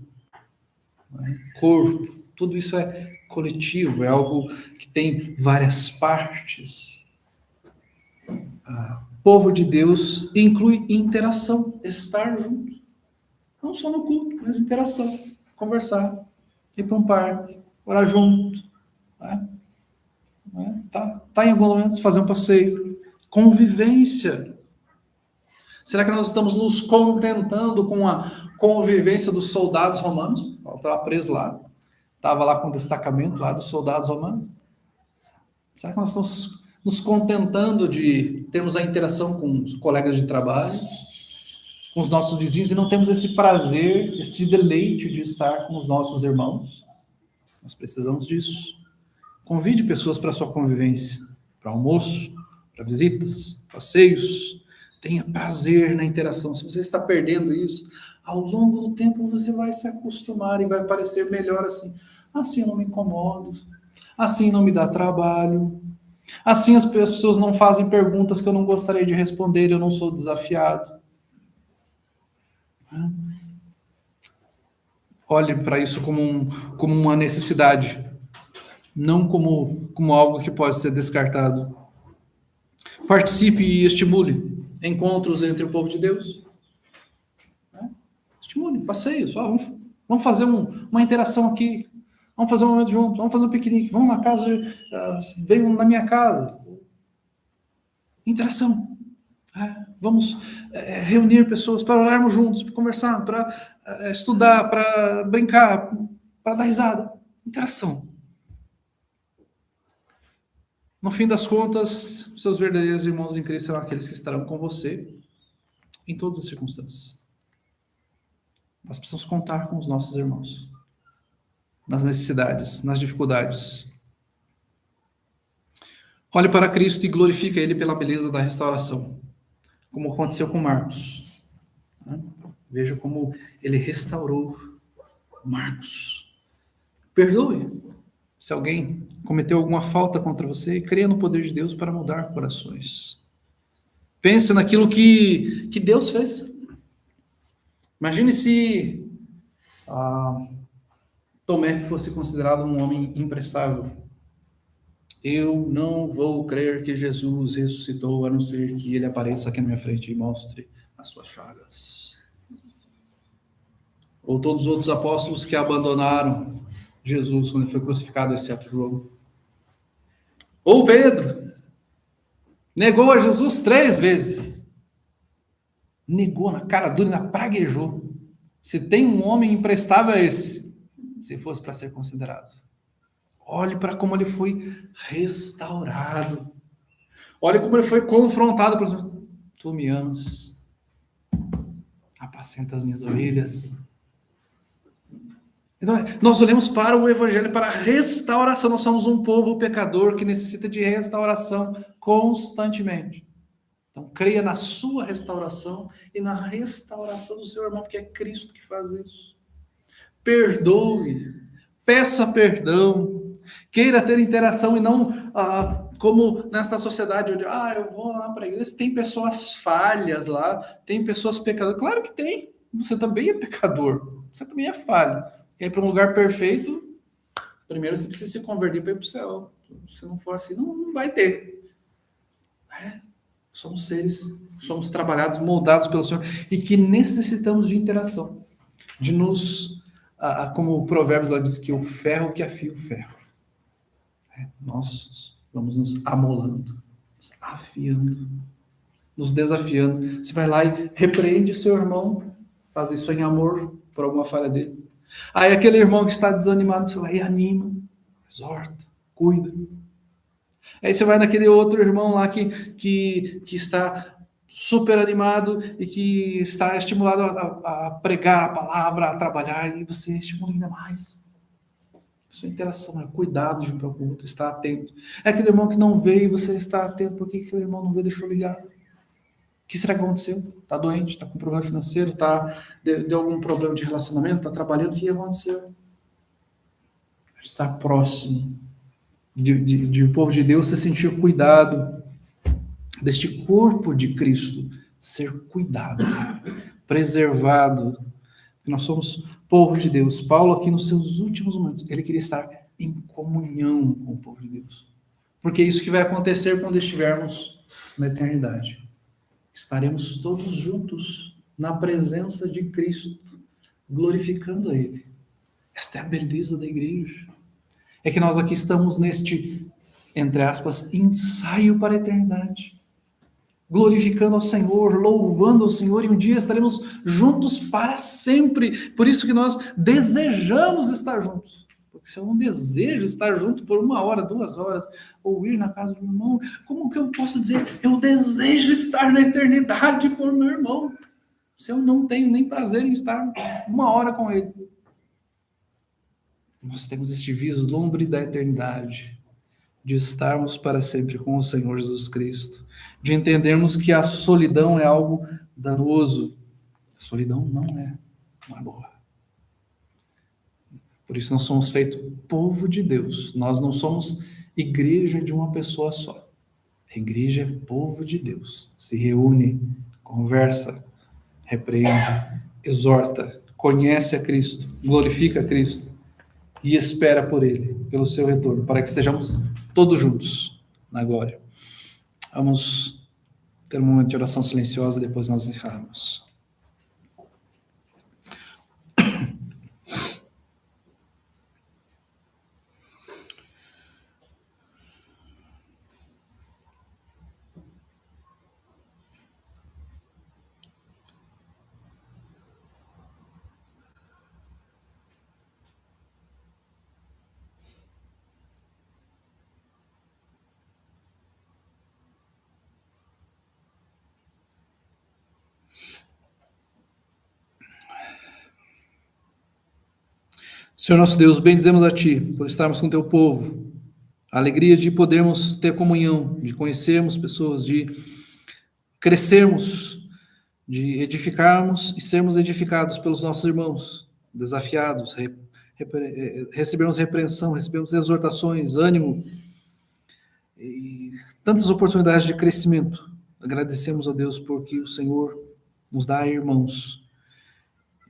corpo, tudo isso é coletivo, é algo que tem várias partes. Povo de Deus inclui interação, estar junto. Não só no culto, mas interação, conversar, ir para um parque, orar junto. Tá em algum momento fazer um passeio. Convivência. Será que nós estamos nos contentando com a convivência dos soldados romanos? Paulo estava preso lá. Estava lá com o destacamento lá dos soldados romanos. Será que nós estamos nos contentando de termos a interação com os colegas de trabalho, com os nossos vizinhos, e não temos esse prazer, esse deleite de estar com os nossos irmãos? Nós precisamos disso. Convide pessoas para a sua convivência, para almoço, para visitas, passeios. Tenha prazer na interação. Se você está perdendo isso, ao longo do tempo você vai se acostumar e vai parecer melhor assim. Assim eu não me incomodo, assim não me dá trabalho, Assim as pessoas não fazem perguntas que eu não gostaria de responder, eu não sou desafiado. Olhe para isso como uma necessidade, não como algo que pode ser descartado. Participe e estimule encontros entre o povo de Deus. Estimule, passeios. Vamos fazer uma interação aqui. Vamos fazer um momento juntos. Vamos fazer um piquenique. Vamos na casa. Venham na minha casa. Interação. Vamos reunir pessoas para orarmos juntos, para conversar, para estudar, para brincar, para dar risada. Interação. No fim das contas, seus verdadeiros irmãos em Cristo serão aqueles que estarão com você em todas as circunstâncias. Nós precisamos contar com os nossos irmãos nas necessidades, nas dificuldades. Olhe para Cristo e glorifique Ele pela beleza da restauração, como aconteceu com Marcos. Veja como Ele restaurou Marcos. Perdoe se alguém cometeu alguma falta contra você e creia no poder de Deus para mudar corações. Pense naquilo que Deus fez. Imagine se Tomé fosse considerado um homem imprestável. Eu não vou crer que Jesus ressuscitou, a não ser que ele apareça aqui na minha frente e mostre as suas chagas. Ou todos os outros apóstolos que abandonaram Jesus quando ele foi crucificado, exceto João. Ou Pedro negou a Jesus 3 vezes. Negou na cara dura, na praguejou. Se tem um homem imprestável, é esse. Se fosse para ser considerado. Olhe para como ele foi restaurado. Olhe como ele foi confrontado. Por exemplo, tu me amas. Apacenta as minhas ovelhas. Então, nós olhamos para o Evangelho, para a restauração. Nós somos um povo pecador que necessita de restauração constantemente. Então, creia na sua restauração e na restauração do seu irmão, porque é Cristo que faz isso. Perdoe, peça perdão, queira ter interação e não como nesta sociedade onde eu vou lá para a igreja, tem pessoas falhas lá, tem pessoas pecadoras. Claro que tem, você também é pecador, você também é falho. Quer ir para um lugar perfeito, primeiro você precisa se converter para ir para o céu. Se não for assim, não vai ter. Somos seres, somos trabalhados, moldados pelo Senhor e que necessitamos de interação, de nos, como o Provérbios lá diz, que o ferro que afia o ferro. Nós vamos nos amolando, nos afiando, nos desafiando. Você vai lá e repreende o seu irmão, faz isso em amor por alguma falha dele. Aí aquele irmão que está desanimado, você vai e anima, exorta, cuida. Aí você vai naquele outro irmão lá que está super animado e que está estimulado a pregar a palavra, a trabalhar, e você estimula ainda mais. Sua interação é cuidado de um para o outro, está atento. É aquele irmão que não veio e você está atento. Por que aquele irmão não veio? Deixa eu ligar. O que será que aconteceu? Está doente? Está com problema financeiro? Deu algum problema de relacionamento? Está trabalhando? O que aconteceu? Estar próximo de o povo de Deus, se sentir cuidado deste corpo de Cristo, ser cuidado, preservado. Nós somos povo de Deus. Paulo aqui nos seus últimos momentos, ele queria estar em comunhão com o povo de Deus. Porque é isso que vai acontecer quando estivermos na eternidade. Estaremos todos juntos na presença de Cristo, glorificando a Ele. Esta é a beleza da igreja. É que nós aqui estamos neste, entre aspas, ensaio para a eternidade. Glorificando ao Senhor, louvando ao Senhor, e um dia estaremos juntos para sempre. Por isso que nós desejamos estar juntos. Porque se eu não desejo estar junto por 1 hora, 2 horas, ou ir na casa do meu irmão, como que eu posso dizer, eu desejo estar na eternidade com o meu irmão, se eu não tenho nem prazer em estar 1 hora com ele? Nós temos este vislumbre da eternidade, de estarmos para sempre com o Senhor Jesus Cristo, de entendermos que a solidão é algo danoso. A solidão não é boa. Por isso nós somos feitos povo de Deus. Nós não somos igreja de uma pessoa só. A igreja é povo de Deus. Se reúne, conversa, repreende, exorta, conhece a Cristo, glorifica a Cristo e espera por Ele, pelo seu retorno, para que estejamos todos juntos na glória. Vamos ter um momento de oração silenciosa, depois nós encerramos. Senhor nosso Deus, bendizemos a Ti por estarmos com Teu povo, a alegria de podermos ter comunhão, de conhecermos pessoas, de crescermos, de edificarmos e sermos edificados pelos nossos irmãos, desafiados, recebemos repreensão, recebemos exortações, ânimo e tantas oportunidades de crescimento. Agradecemos a Deus porque o Senhor nos dá irmãos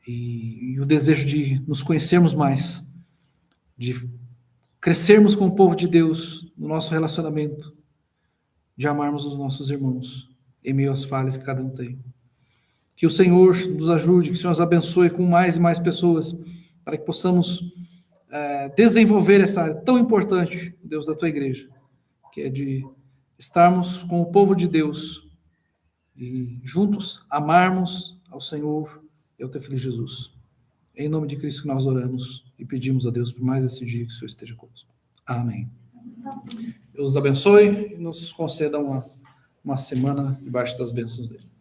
e o desejo de nos conhecermos mais, de crescermos com o povo de Deus no nosso relacionamento, de amarmos os nossos irmãos em meio às falhas que cada um tem. Que o Senhor nos ajude, que o Senhor nos abençoe com mais e mais pessoas, para que possamos desenvolver essa área tão importante, Deus, da Tua igreja, que é de estarmos com o povo de Deus e juntos amarmos ao Senhor e ao Teu Filho Jesus. Em nome de Cristo que nós oramos e pedimos a Deus por mais esse dia que o Senhor esteja conosco. Amém. Deus os abençoe e nos conceda uma semana debaixo das bênçãos dele.